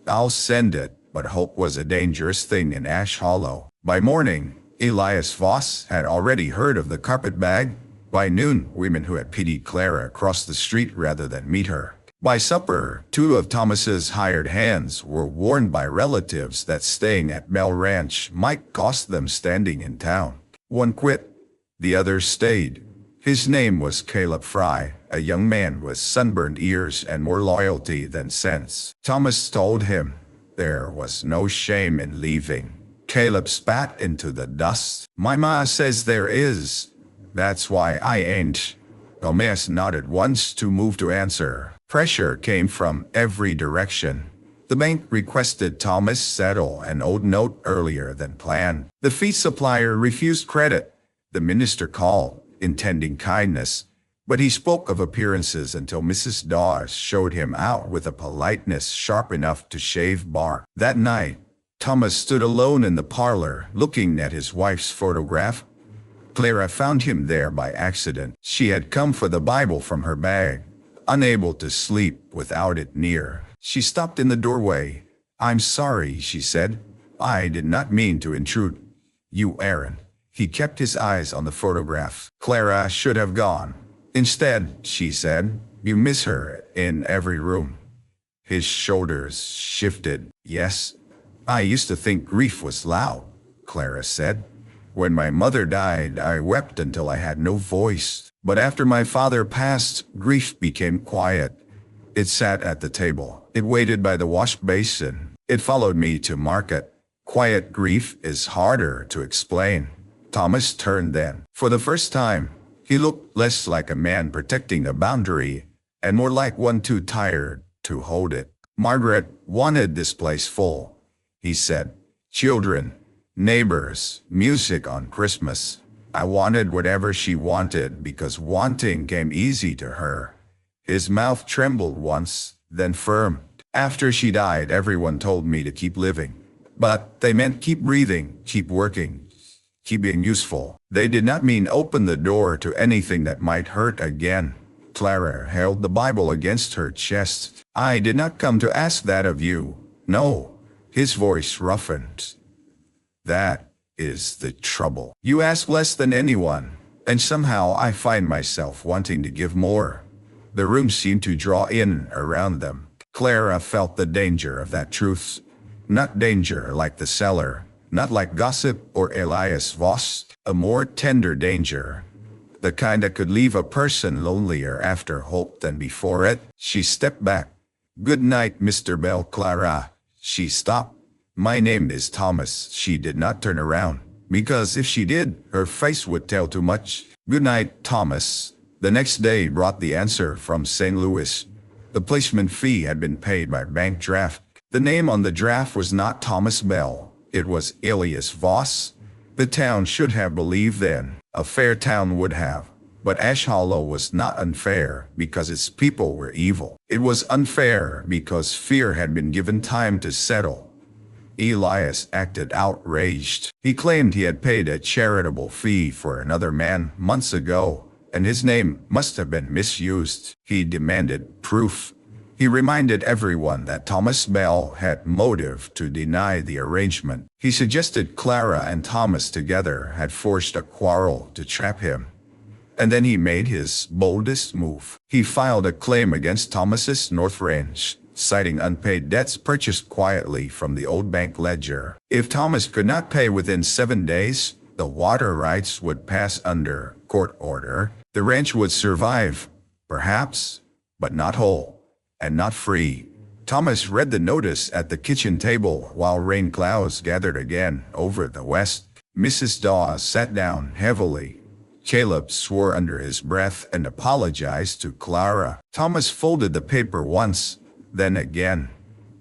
"I'll send it," but hope was a dangerous thing in Ash Hollow. By morning, Elias Voss had already heard of the carpet bag. By noon, women who had pitied Clara crossed the street rather than meet her. By supper, 2 of Thomas's hired hands were warned by relatives that staying at Bell Ranch might cost them standing in town. One quit. The other stayed. His name was Caleb Fry, a young man with sunburned ears and more loyalty than sense. Thomas told him there was no shame in leaving. Caleb spat into the dust. "My ma says there is. That's why I ain't." Thomas nodded once, too moved to answer. Pressure came from every direction. The bank requested Thomas settle an old note earlier than planned. The feed supplier refused credit. The minister called, intending kindness, but he spoke of appearances until Mrs. Dawes showed him out with a politeness sharp enough to shave bark. That night, Thomas stood alone in the parlor, looking at his wife's photograph. Clara found him there by accident. She had come for the Bible from her bag. Unable to sleep without it near, she stopped in the doorway. "I'm sorry," she said. "I did not mean to intrude." "You Aaron." He kept his eyes on the photograph. "Clara should have gone. Instead," she said, "you miss her in every room." His shoulders shifted. "Yes, I used to think grief was loud," Clara said. "When my mother died, I wept until I had no voice. But after my father passed, grief became quiet. It sat at the table. It waited by the wash basin. It followed me to market. Quiet grief is harder to explain." Thomas turned then. For the first time, he looked less like a man protecting a boundary and more like one too tired to hold it. "Margaret wanted this place full," he said. "Children, neighbors, music on Christmas. I wanted whatever she wanted because wanting came easy to her." His mouth trembled once, then firm. "After she died, everyone told me to keep living. But they meant keep breathing, keep working, keep being useful. They did not mean open the door to anything that might hurt again." Clara held the Bible against her chest. "I did not come to ask that of you. No." His voice roughened. "That is the trouble. You ask less than anyone, and somehow I find myself wanting to give more." The room seemed to draw in around them. Clara felt the danger of that truth. Not danger like the cellar, not like gossip or Elias Voss, a more tender danger. The kind that could leave a person lonelier after hope than before it. She stepped back. Good night, Mr. Bell. Clara. She stopped. My name is Thomas. She did not turn around, because if she did, her face would tell too much. Good night, Thomas. The next day brought the answer from St. Louis. The placement fee had been paid by bank draft. The name on the draft was not Thomas Bell. It was alias Voss. The town should have believed then. A fair town would have. But Ash Hollow was not unfair because its people were evil. It was unfair because fear had been given time to settle. Elias acted outraged. He claimed he had paid a charitable fee for another man months ago, and his name must have been misused. He demanded proof. He reminded everyone that Thomas Bell had motive to deny the arrangement. He suggested Clara and Thomas together had forged a quarrel to trap him. And then he made his boldest move. He filed a claim against Thomas's North Range, citing unpaid debts purchased quietly from the old bank ledger. If Thomas could not pay within 7 days, the water rights would pass under court order. The ranch would survive, perhaps, but not whole, and not free. Thomas read the notice at the kitchen table while rain clouds gathered again over the west. Mrs. Dawes sat down heavily. Caleb swore under his breath and apologized to Clara. Thomas folded the paper once, then again.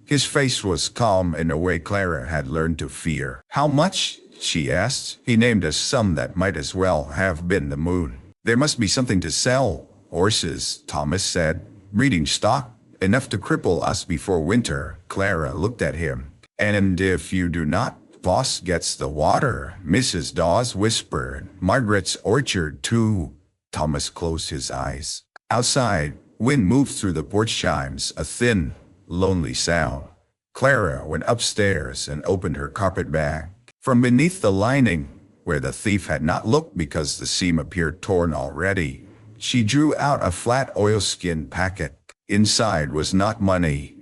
His face was calm in a way Clara had learned to fear. How much? She asked. He named a sum that might as well have been the moon. There must be something to sell. Horses, Thomas said. Breeding stock, enough to cripple us before winter. Clara looked at him. And if you do not, Voss gets the water, Mrs. Dawes whispered. Margaret's orchard, too. Thomas closed his eyes. Outside, wind moved through the porch chimes, a thin, lonely sound. Clara went upstairs and opened her carpet bag. From beneath the lining, where the thief had not looked because the seam appeared torn already, she drew out a flat oilskin packet. Inside was not money.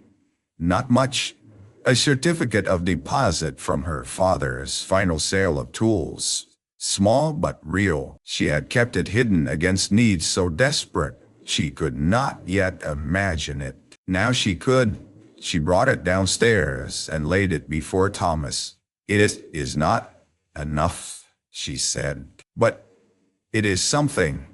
Not much. A certificate of deposit from her father's final sale of tools. Small but real. She had kept it hidden against needs so desperate she could not yet imagine it. Now she could. She brought it downstairs and laid it before Thomas. It is not enough, she said. But it is something.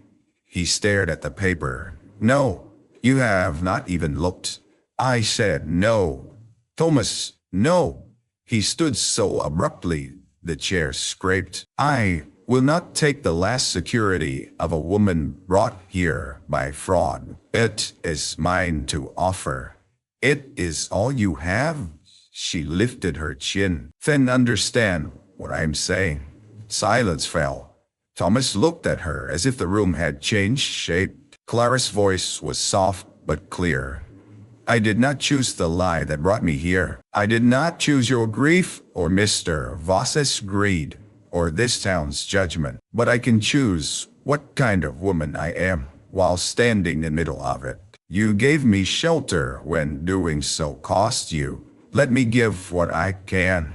He stared at the paper. No, you have not even looked. I said no. Thomas, no. He stood so abruptly, the chair scraped. I will not take the last security of a woman brought here by fraud. It is mine to offer. It is all you have? She lifted her chin. Then understand what I'm saying. Silence fell. Thomas looked at her as if the room had changed shape. Clara's voice was soft but clear. I did not choose the lie that brought me here. I did not choose your grief or Mr. Voss's greed or this town's judgment. But I can choose what kind of woman I am while standing in the middle of it. You gave me shelter when doing so cost you. Let me give what I can.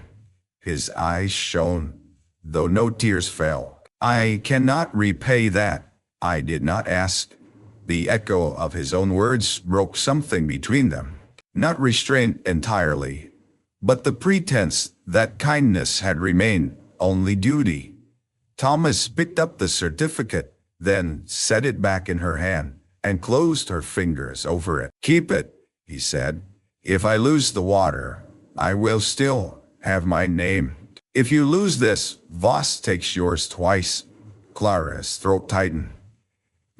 His eyes shone, though no tears fell. I cannot repay that. I did not ask. The echo of his own words broke something between them. Not restraint entirely, but the pretense that kindness had remained only duty. Thomas picked up the certificate, then set it back in her hand and closed her fingers over it. Keep it, he said. If I lose the water, I will still have my name. If you lose this, Voss takes yours twice. Clara's throat tightened.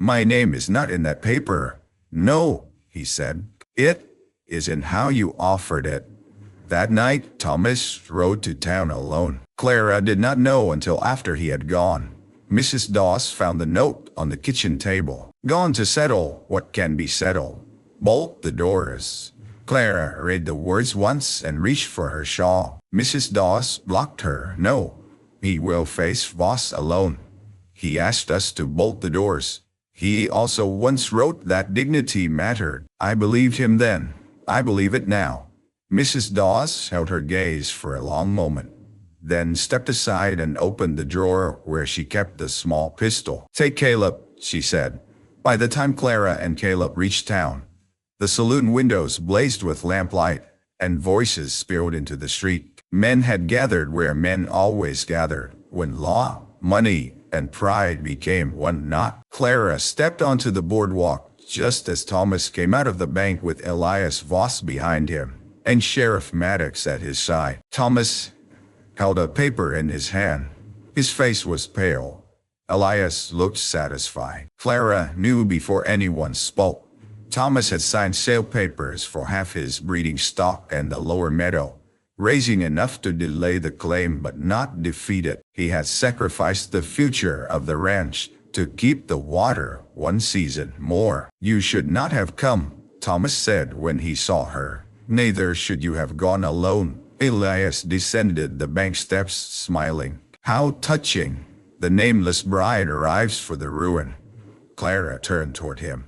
My name is not in that paper. No, he said. It is in how you offered it. That night, Thomas rode to town alone. Clara did not know until after he had gone. Mrs. Dawes found the note on the kitchen table. Gone to settle what can be settled. Bolt the doors. Clara read the words once and reached for her shawl. Mrs. Dawes blocked her. No, he will face Voss alone. He asked us to bolt the doors. He also once wrote that dignity mattered. I believed him then. I believe it now. Mrs. Dawes held her gaze for a long moment, then stepped aside and opened the drawer where she kept the small pistol. Take Caleb, she said. By the time Clara and Caleb reached town, The saloon windows blazed with lamplight, and voices spilled into the street. Men had gathered where men always gathered, when law, money, and pride became one knot. Clara stepped onto the boardwalk just as Thomas came out of the bank with Elias Voss behind him, and Sheriff Maddox at his side. Thomas held a paper in his hand. His face was pale. Elias looked satisfied. Clara knew before anyone spoke. Thomas had signed sale papers for half his breeding stock and the lower meadow, raising enough to delay the claim but not defeat it. He had sacrificed the future of the ranch to keep the water one season more. "You should not have come," Thomas said when he saw her. "Neither should you have gone alone." Elias descended the bank steps, smiling. "How touching! The nameless bride arrives for the ruin." Clara turned toward him.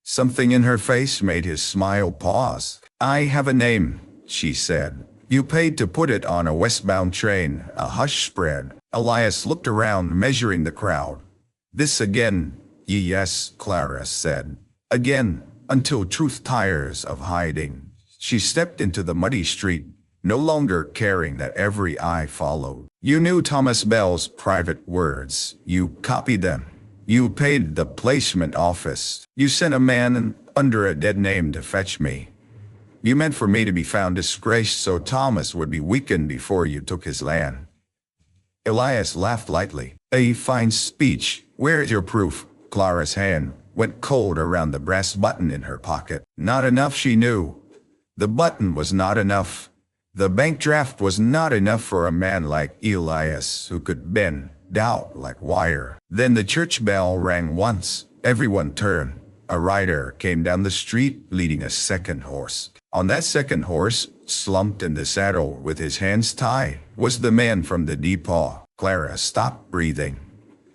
Something in her face made his smile pause. "I have a name," she said. "You paid to put it on a westbound train." A hush spread. Elias looked around, measuring the crowd. "This again?" "Yes," Clara said. "Again, until truth tires of hiding." She stepped into the muddy street, no longer caring that every eye followed. "You knew Thomas Bell's private words. You copied them. You paid the placement office. You sent a man under a dead name to fetch me. You meant for me to be found disgraced so Thomas would be weakened before you took his land." Elias laughed lightly. "A fine speech. Where is your proof?" Clara's hand went cold around the brass button in her pocket. Not enough, she knew. The button was not enough. The bank draft was not enough for a man like Elias, who could bend doubt like wire. Then the church bell rang once. Everyone turned. A rider came down the street leading a second horse. On that second horse, slumped in the saddle with his hands tied, was the man from the depot. Clara stopped breathing.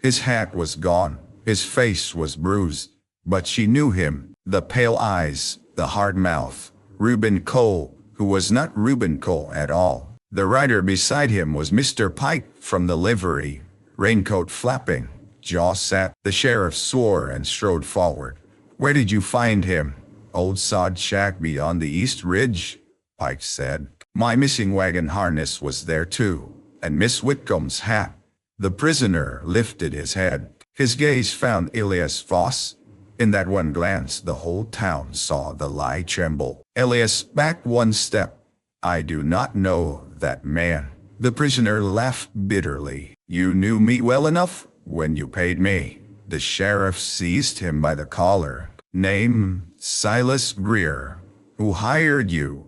His hat was gone. His face was bruised. But she knew him. The pale eyes, the hard mouth. Reuben Cole, who was not Reuben Cole at all. The rider beside him was Mr. Pike from the livery, raincoat flapping, jaw set. The sheriff swore and strode forward. "Where did you find him?" "Old sod shack beyond the east ridge," Pike said. "My missing wagon harness was there too, and Miss Whitcomb's hat." The prisoner lifted his head. His gaze found Elias Voss. In that one glance, the whole town saw the lie tremble. Elias backed one step. "I do not know that man." The prisoner laughed bitterly. "You knew me well enough when you paid me." The sheriff seized him by the collar. "Name, Silas Greer. Who hired you?"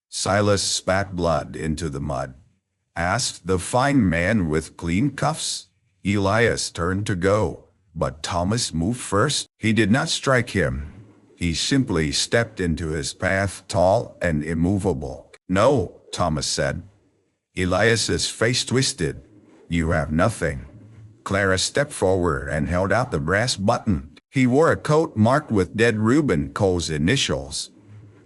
Silas spat blood into the mud. Asked the fine man with clean cuffs. Elias turned to go, but Thomas moved first. He did not strike him. He simply stepped into his path, tall and immovable. "No," Thomas said. Elias's face twisted. "You have nothing." Clara stepped forward and held out the brass button. He wore a coat marked with dead Reuben Cole's initials.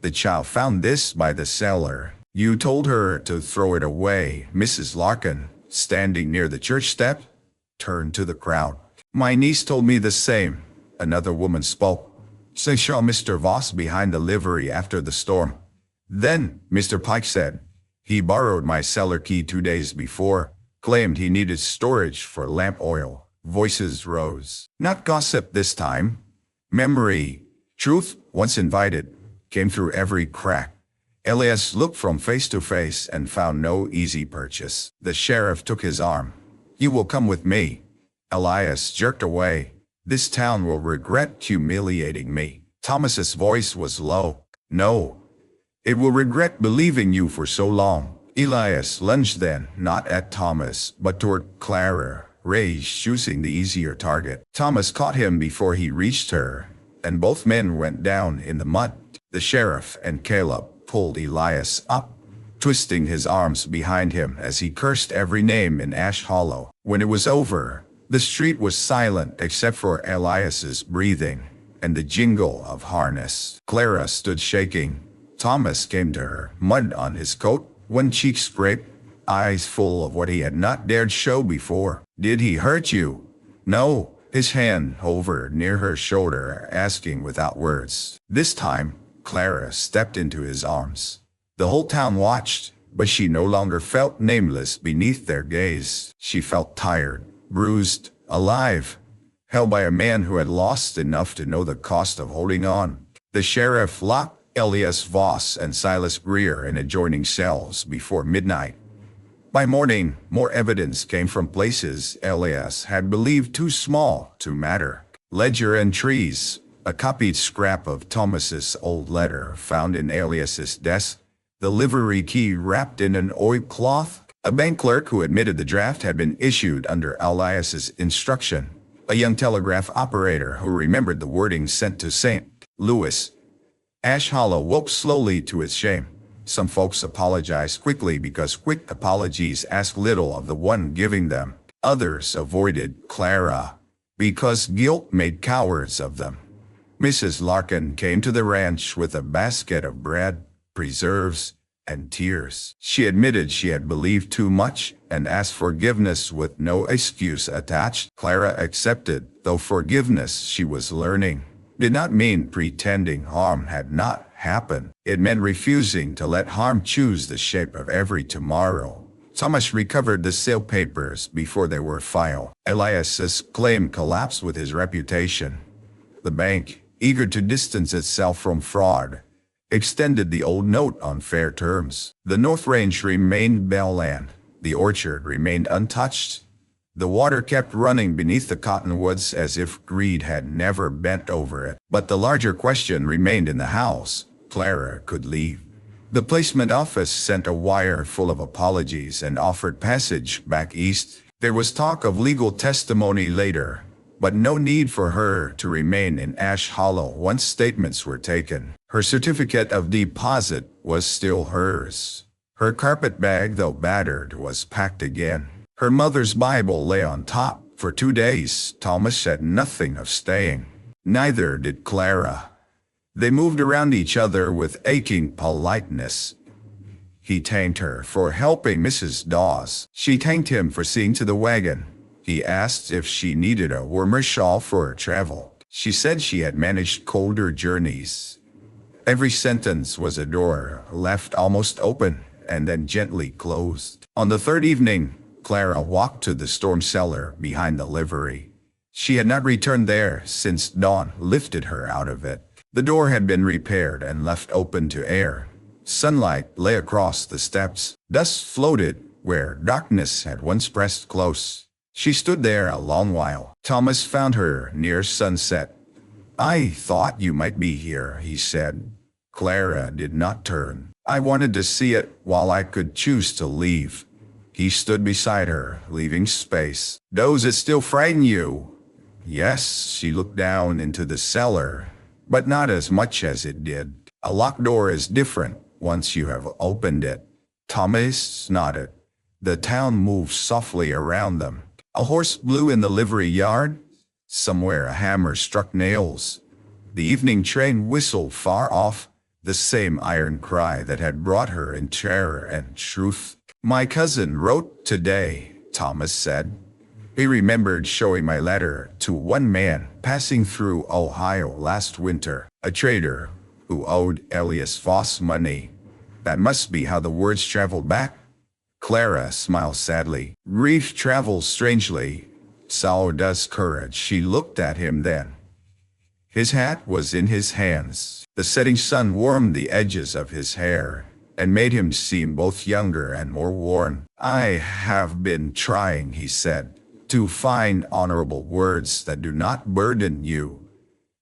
"The child found this by the cellar. You told her to throw it away." Mrs. Larkin, standing near the church step, turned to the crowd. "My niece told me the same." Another woman spoke. "She saw Mr. Voss behind the livery after the storm." Then, Mr. Pike said, "He borrowed my cellar key 2 days before, claimed he needed storage for lamp oil." Voices rose. Not gossip this time. Memory, truth, once invited, came through every crack. Elias looked from face to face and found no easy purchase. The sheriff took his arm. "You will come with me." Elias jerked away. "This town will regret humiliating me." Thomas's voice was low. "No. It will regret believing you for so long." Elias lunged then, not at Thomas, but toward Clara, rage choosing the easier target. Thomas caught him before he reached her, and both men went down in the mud. The sheriff and Caleb pulled Elias up, twisting his arms behind him as he cursed every name in Ash Hollow. When it was over, the street was silent except for Elias's breathing and the jingle of harness. Clara stood shaking. Thomas came to her, mud on his coat, one cheek scraped, eyes full of what he had not dared show before. "Did he hurt you?" "No." His hand hovered near her shoulder, asking without words. This time, Clara stepped into his arms. The whole town watched, but she no longer felt nameless beneath their gaze. She felt tired, bruised, alive, held by a man who had lost enough to know the cost of holding on. The sheriff locked Elias Voss and Silas Greer in adjoining cells before midnight. By morning, more evidence came from places Elias had believed too small to matter. Ledger entries, a copied scrap of Thomas's old letter found in Elias's desk, the livery key wrapped in an oilcloth, a bank clerk who admitted the draft had been issued under Elias's instruction, a young telegraph operator who remembered the wording sent to St. Louis. Ash Hollow woke slowly to its shame. Some folks apologized quickly because quick apologies ask little of the one giving them. Others avoided Clara because guilt made cowards of them. Mrs. Larkin came to the ranch with a basket of bread, preserves, and tears. She admitted she had believed too much and asked forgiveness with no excuse attached. Clara accepted, though forgiveness, she was learning, did not mean pretending harm had not happened. It meant refusing to let harm choose the shape of every tomorrow. Thomas recovered the sale papers before they were filed. Elias's claim collapsed with his reputation. The bank, eager to distance itself from fraud, extended the old note on fair terms. The North Range remained bell land. The orchard remained untouched. The water kept running beneath the cottonwoods as if greed had never bent over it. But the larger question remained in the house. Clara could leave. The placement office sent a wire full of apologies and offered passage back east. There was talk of legal testimony later, but no need for her to remain in Ash Hollow once statements were taken. Her certificate of deposit was still hers. Her carpet bag, though battered, was packed again. Her mother's Bible lay on top. For 2 days, Thomas said nothing of staying. Neither did Clara. They moved around each other with aching politeness. He thanked her for helping Mrs. Dawes. She thanked him for seeing to the wagon. He asked if she needed a warmer shawl for her travel. She said she had managed colder journeys. Every sentence was a door left almost open and then gently closed. On the third evening, Clara walked to the storm cellar behind the livery. She had not returned there since dawn lifted her out of it. The door had been repaired and left open to air. Sunlight lay across the steps. Dust floated where darkness had once pressed close. She stood there a long while. Thomas found her near sunset. "I thought you might be here," he said. Clara did not turn. "I wanted to see it while I could choose to leave." He stood beside her, leaving space. "Does it still frighten you?" Yes, she looked down into the cellar, but not as much as it did. A locked door is different once you have opened it. Thomas nodded. The town moved softly around them. A horse blew in the livery yard. Somewhere a hammer struck nails. The evening train whistled far off, the same iron cry that had brought her in terror and truth. "My cousin wrote today," Thomas said. He remembered showing my letter to one man passing through Ohio last winter, a trader who owed Elias Voss money. That must be how the words traveled back. Clara smiled sadly. "Grief travels strangely. So does courage." She looked at him then. His hat was in his hands. The setting sun warmed the edges of his hair and made him seem both younger and more worn. "I have been trying," he said, "to find honorable words that do not burden you.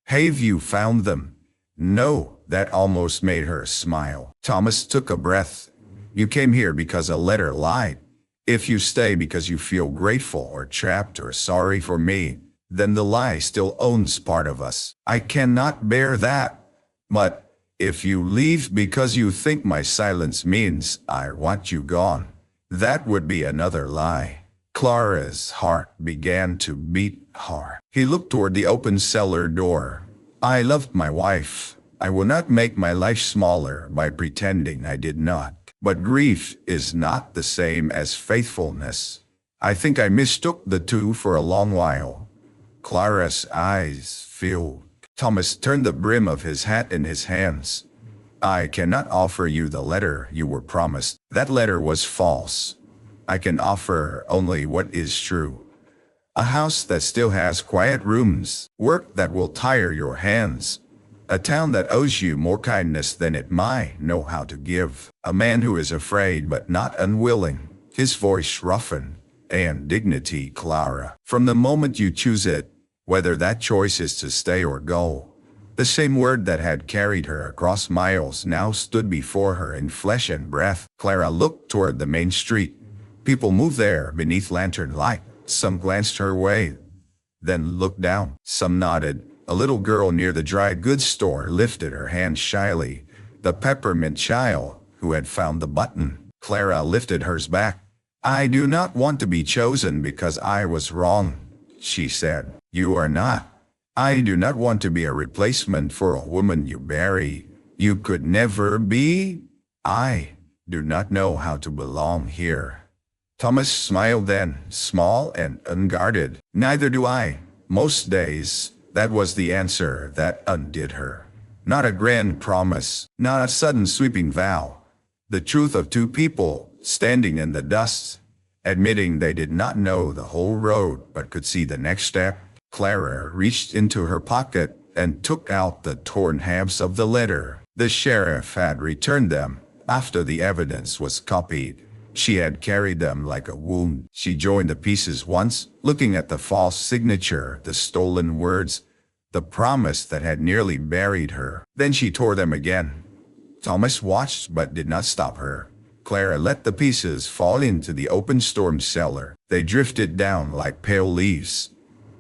Have you found them?" "No." That almost made her smile. Thomas took a breath. "You came here because a letter lied. If you stay because you feel grateful or trapped or sorry for me, then the lie still owns part of us. I cannot bear that. But if you leave because you think my silence means I want you gone, that would be another lie." Clara's heart began to beat hard. He looked toward the open cellar door. "I loved my wife. I will not make my life smaller by pretending I did not. But grief is not the same as faithfulness. I think I mistook the two for a long while." Clara's eyes filled. Thomas turned the brim of his hat in his hands. I cannot offer you the letter you were promised. That letter was false. I can offer only what is true. A house that still has quiet rooms, work that will tire your hands, a town that owes you more kindness than it might know how to give, a man who is afraid but not unwilling, his voice roughened, and dignity, Clara. From the moment you choose it, whether that choice is to stay or go, the same word that had carried her across miles now stood before her in flesh and breath. Clara looked toward the main street. People moved there beneath lantern light. Some glanced her way, then looked down. Some nodded. A little girl near the dry goods store lifted her hand shyly. The peppermint child who had found the button. Clara lifted hers back. I do not want to be chosen because I was wrong, she said. You are not. I do not want to be a replacement for a woman you bury. You could never be. I do not know how to belong here. Thomas smiled then, small and unguarded. Neither do I. Most days, that was the answer that undid her. Not a grand promise, not a sudden sweeping vow. The truth of two people standing in the dust, admitting they did not know the whole road but could see the next step. Clara reached into her pocket and took out the torn halves of the letter. The sheriff had returned them after the evidence was copied. She had carried them like a wound. She joined the pieces once, looking at the false signature, the stolen words, the promise that had nearly buried her. Then she tore them again. Thomas watched but did not stop her. Clara let the pieces fall into the open storm cellar. They drifted down like pale leaves.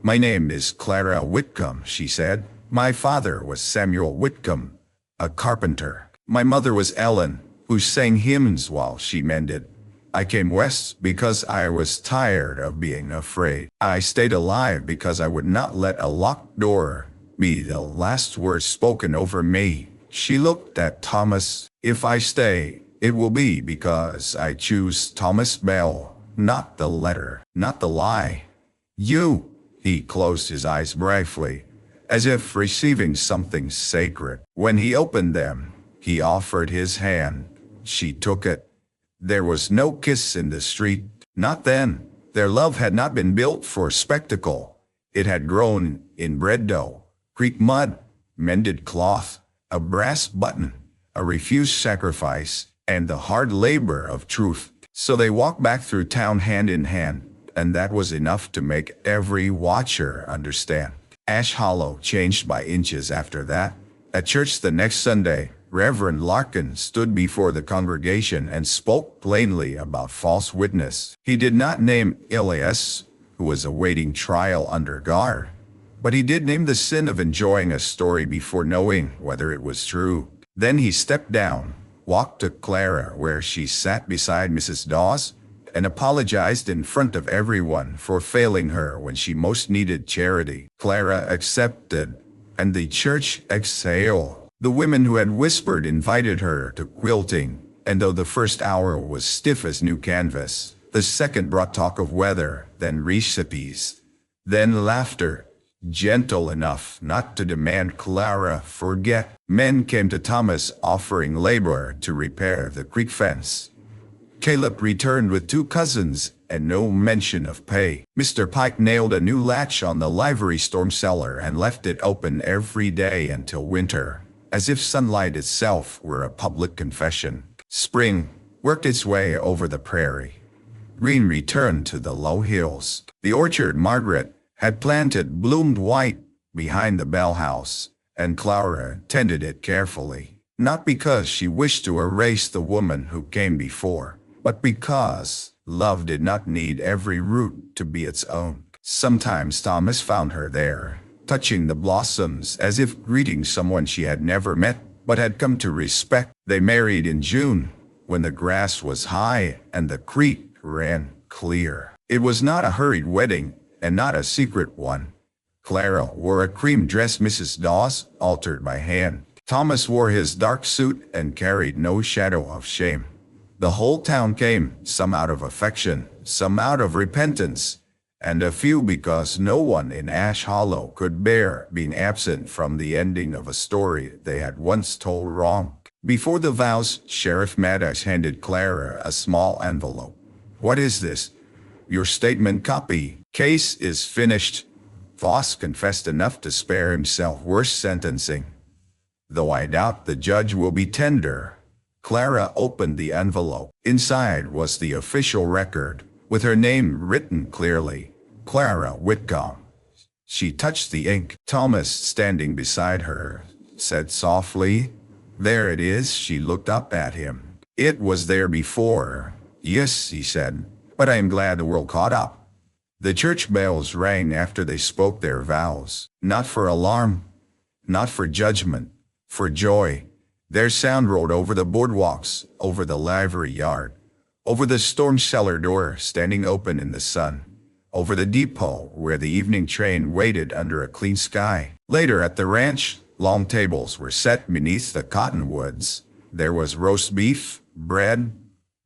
My name is Clara Whitcomb, she said. My father was Samuel Whitcomb, a carpenter. My mother was Ellen, who sang hymns while she mended. I came west because I was tired of being afraid. I stayed alive because I would not let a locked door be the last word spoken over me. She looked at Thomas. If I stay, it will be because I choose Thomas Bell, not the letter, not the lie. You, he closed his eyes briefly, as if receiving something sacred. When he opened them, he offered his hand. She took it. There was no kiss in the street, not then. Their love had not been built for spectacle. It had grown in bread dough, creek mud, mended cloth, a brass button, a refused sacrifice, and the hard labor of truth. So they walked back through town hand in hand, and that was enough to make every watcher understand. Ash Hollow changed by inches after that. At church the next Sunday, Reverend Larkin stood before the congregation and spoke plainly about false witness. He did not name Elias, who was awaiting trial under guard, but he did name the sin of enjoying a story before knowing whether it was true. Then he stepped down, walked to Clara where she sat beside Mrs. Dawes, and apologized in front of everyone for failing her when she most needed charity. Clara accepted, and the church exhaled. The women who had whispered invited her to quilting, and though the first hour was stiff as new canvas, the second brought talk of weather, then recipes, then laughter, gentle enough not to demand Clara forget. Men came to Thomas offering labor to repair the creek fence. Caleb returned with 2 cousins and no mention of pay. Mr. Pike nailed a new latch on the livery storm cellar and left it open every day until winter, as if sunlight itself were a public confession. Spring worked its way over the prairie. Green returned to the low hills. The orchard Margaret had planted bloomed white behind the Bell house, and Clara tended it carefully, not because she wished to erase the woman who came before, but because love did not need every root to be its own. Sometimes Thomas found her there, touching the blossoms as if greeting someone she had never met but had come to respect. They married in June, when the grass was high and the creek ran clear. It was not a hurried wedding, and not a secret one. Clara wore a cream dress Mrs. Dawes altered by hand. Thomas wore his dark suit and carried no shadow of shame. The whole town came, some out of affection, some out of repentance, and a few because no one in Ash Hollow could bear being absent from the ending of a story they had once told wrong. Before the vows, Sheriff Maddox handed Clara a small envelope. "What is this?" "Your statement copy. Case is finished." Voss confessed enough to spare himself worse sentencing, though I doubt the judge will be tender. Clara opened the envelope. Inside was the official record, with her name written clearly, Clara Whitcomb. She touched the ink. Thomas, standing beside her, said softly, "There it is." She looked up at him. "It was there before." "Yes," he said, "but I am glad the world caught up." The church bells rang after they spoke their vows, not for alarm, not for judgment, for joy. Their sound rolled over the boardwalks, over the livery yard, over the storm cellar door standing open in the sun, over the depot where the evening train waited under a clean sky. Later at the ranch, long tables were set beneath the cottonwoods. There was roast beef, bread,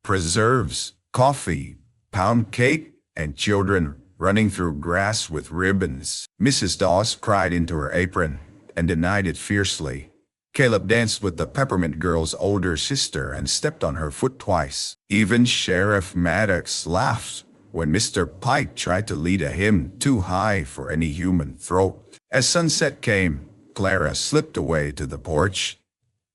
preserves, coffee, pound cake, and children running through grass with ribbons. Mrs. Dawes cried into her apron and denied it fiercely. Caleb danced with the Peppermint Girl's older sister and stepped on her foot twice. Even Sheriff Maddox laughed when Mr. Pike tried to lead a hymn too high for any human throat. As sunset came, Clara slipped away to the porch.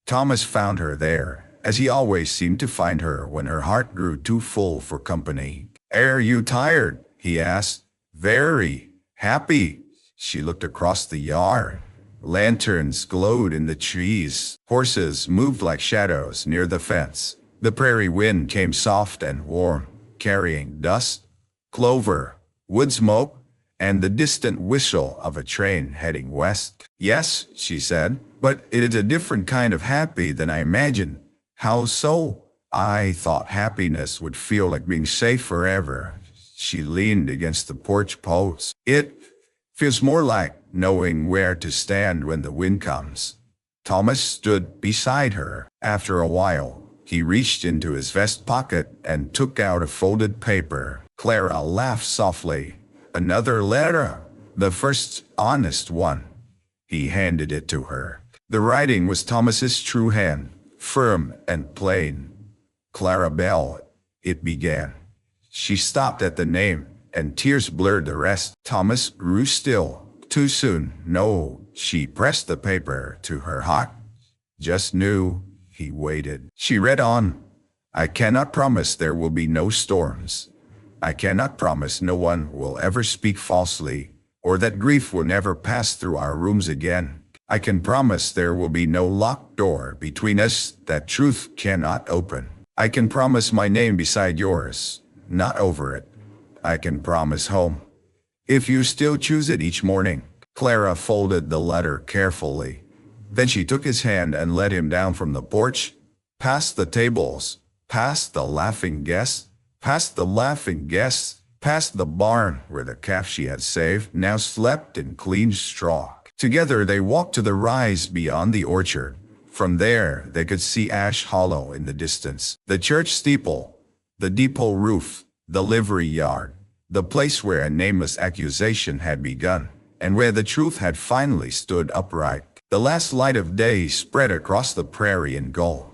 Thomas found her there, as he always seemed to find her when her heart grew too full for company. "Are you tired?" he asked. "Very happy." She looked across the yard. Lanterns glowed in the trees. Horses moved like shadows near the fence. The prairie wind came soft and warm, carrying dust, clover, wood smoke, and the distant whistle of a train heading west. "Yes," she said, "but it is a different kind of happy than I imagined." "How so?" "I thought happiness would feel like being safe forever." She leaned against the porch post. "It feels more like knowing where to stand when the wind comes." Thomas stood beside her. After a while, he reached into his vest pocket and took out a folded paper. Clara laughed softly. "Another letter. The first honest one." He handed it to her. The writing was Thomas's true hand, firm and plain. "Clara Bell," it began. She stopped at the name, and tears blurred the rest. Thomas grew still. "Too soon." "No." She pressed the paper to her heart. "Just knew." He waited. She read on. "I cannot promise there will be no storms. I cannot promise no one will ever speak falsely, or that grief will never pass through our rooms again. I can promise there will be no locked door between us that truth cannot open. I can promise my name beside yours, not over it. I can promise home, if you still choose it each morning." Clara folded the letter carefully. Then she took his hand and led him down from the porch, past the tables, past the laughing guests, past the barn where the calf she had saved now slept in clean straw. Together they walked to the rise beyond the orchard. From there they could see Ash Hollow in the distance, the church steeple, the depot roof, the livery yard, the place where a nameless accusation had begun, and where the truth had finally stood upright. The last light of day spread across the prairie in gold.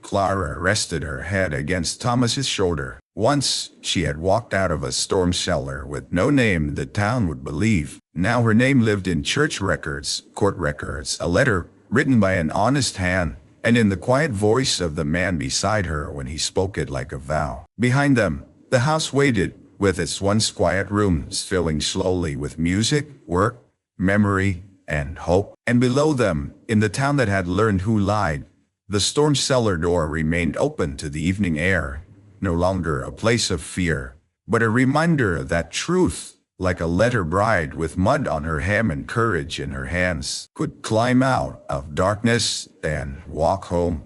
Clara rested her head against Thomas's shoulder. Once she had walked out of a storm cellar with no name the town would believe. Now her name lived in church records, court records, a letter written by an honest hand, and in the quiet voice of the man beside her when he spoke it like a vow. Behind them, the house waited, with its once quiet rooms filling slowly with music, work, memory, and hope. And below them, in the town that had learned who lied, the storm cellar door remained open to the evening air, no longer a place of fear, but a reminder that truth, like a letter bride with mud on her hem and courage in her hands, could climb out of darkness and walk home.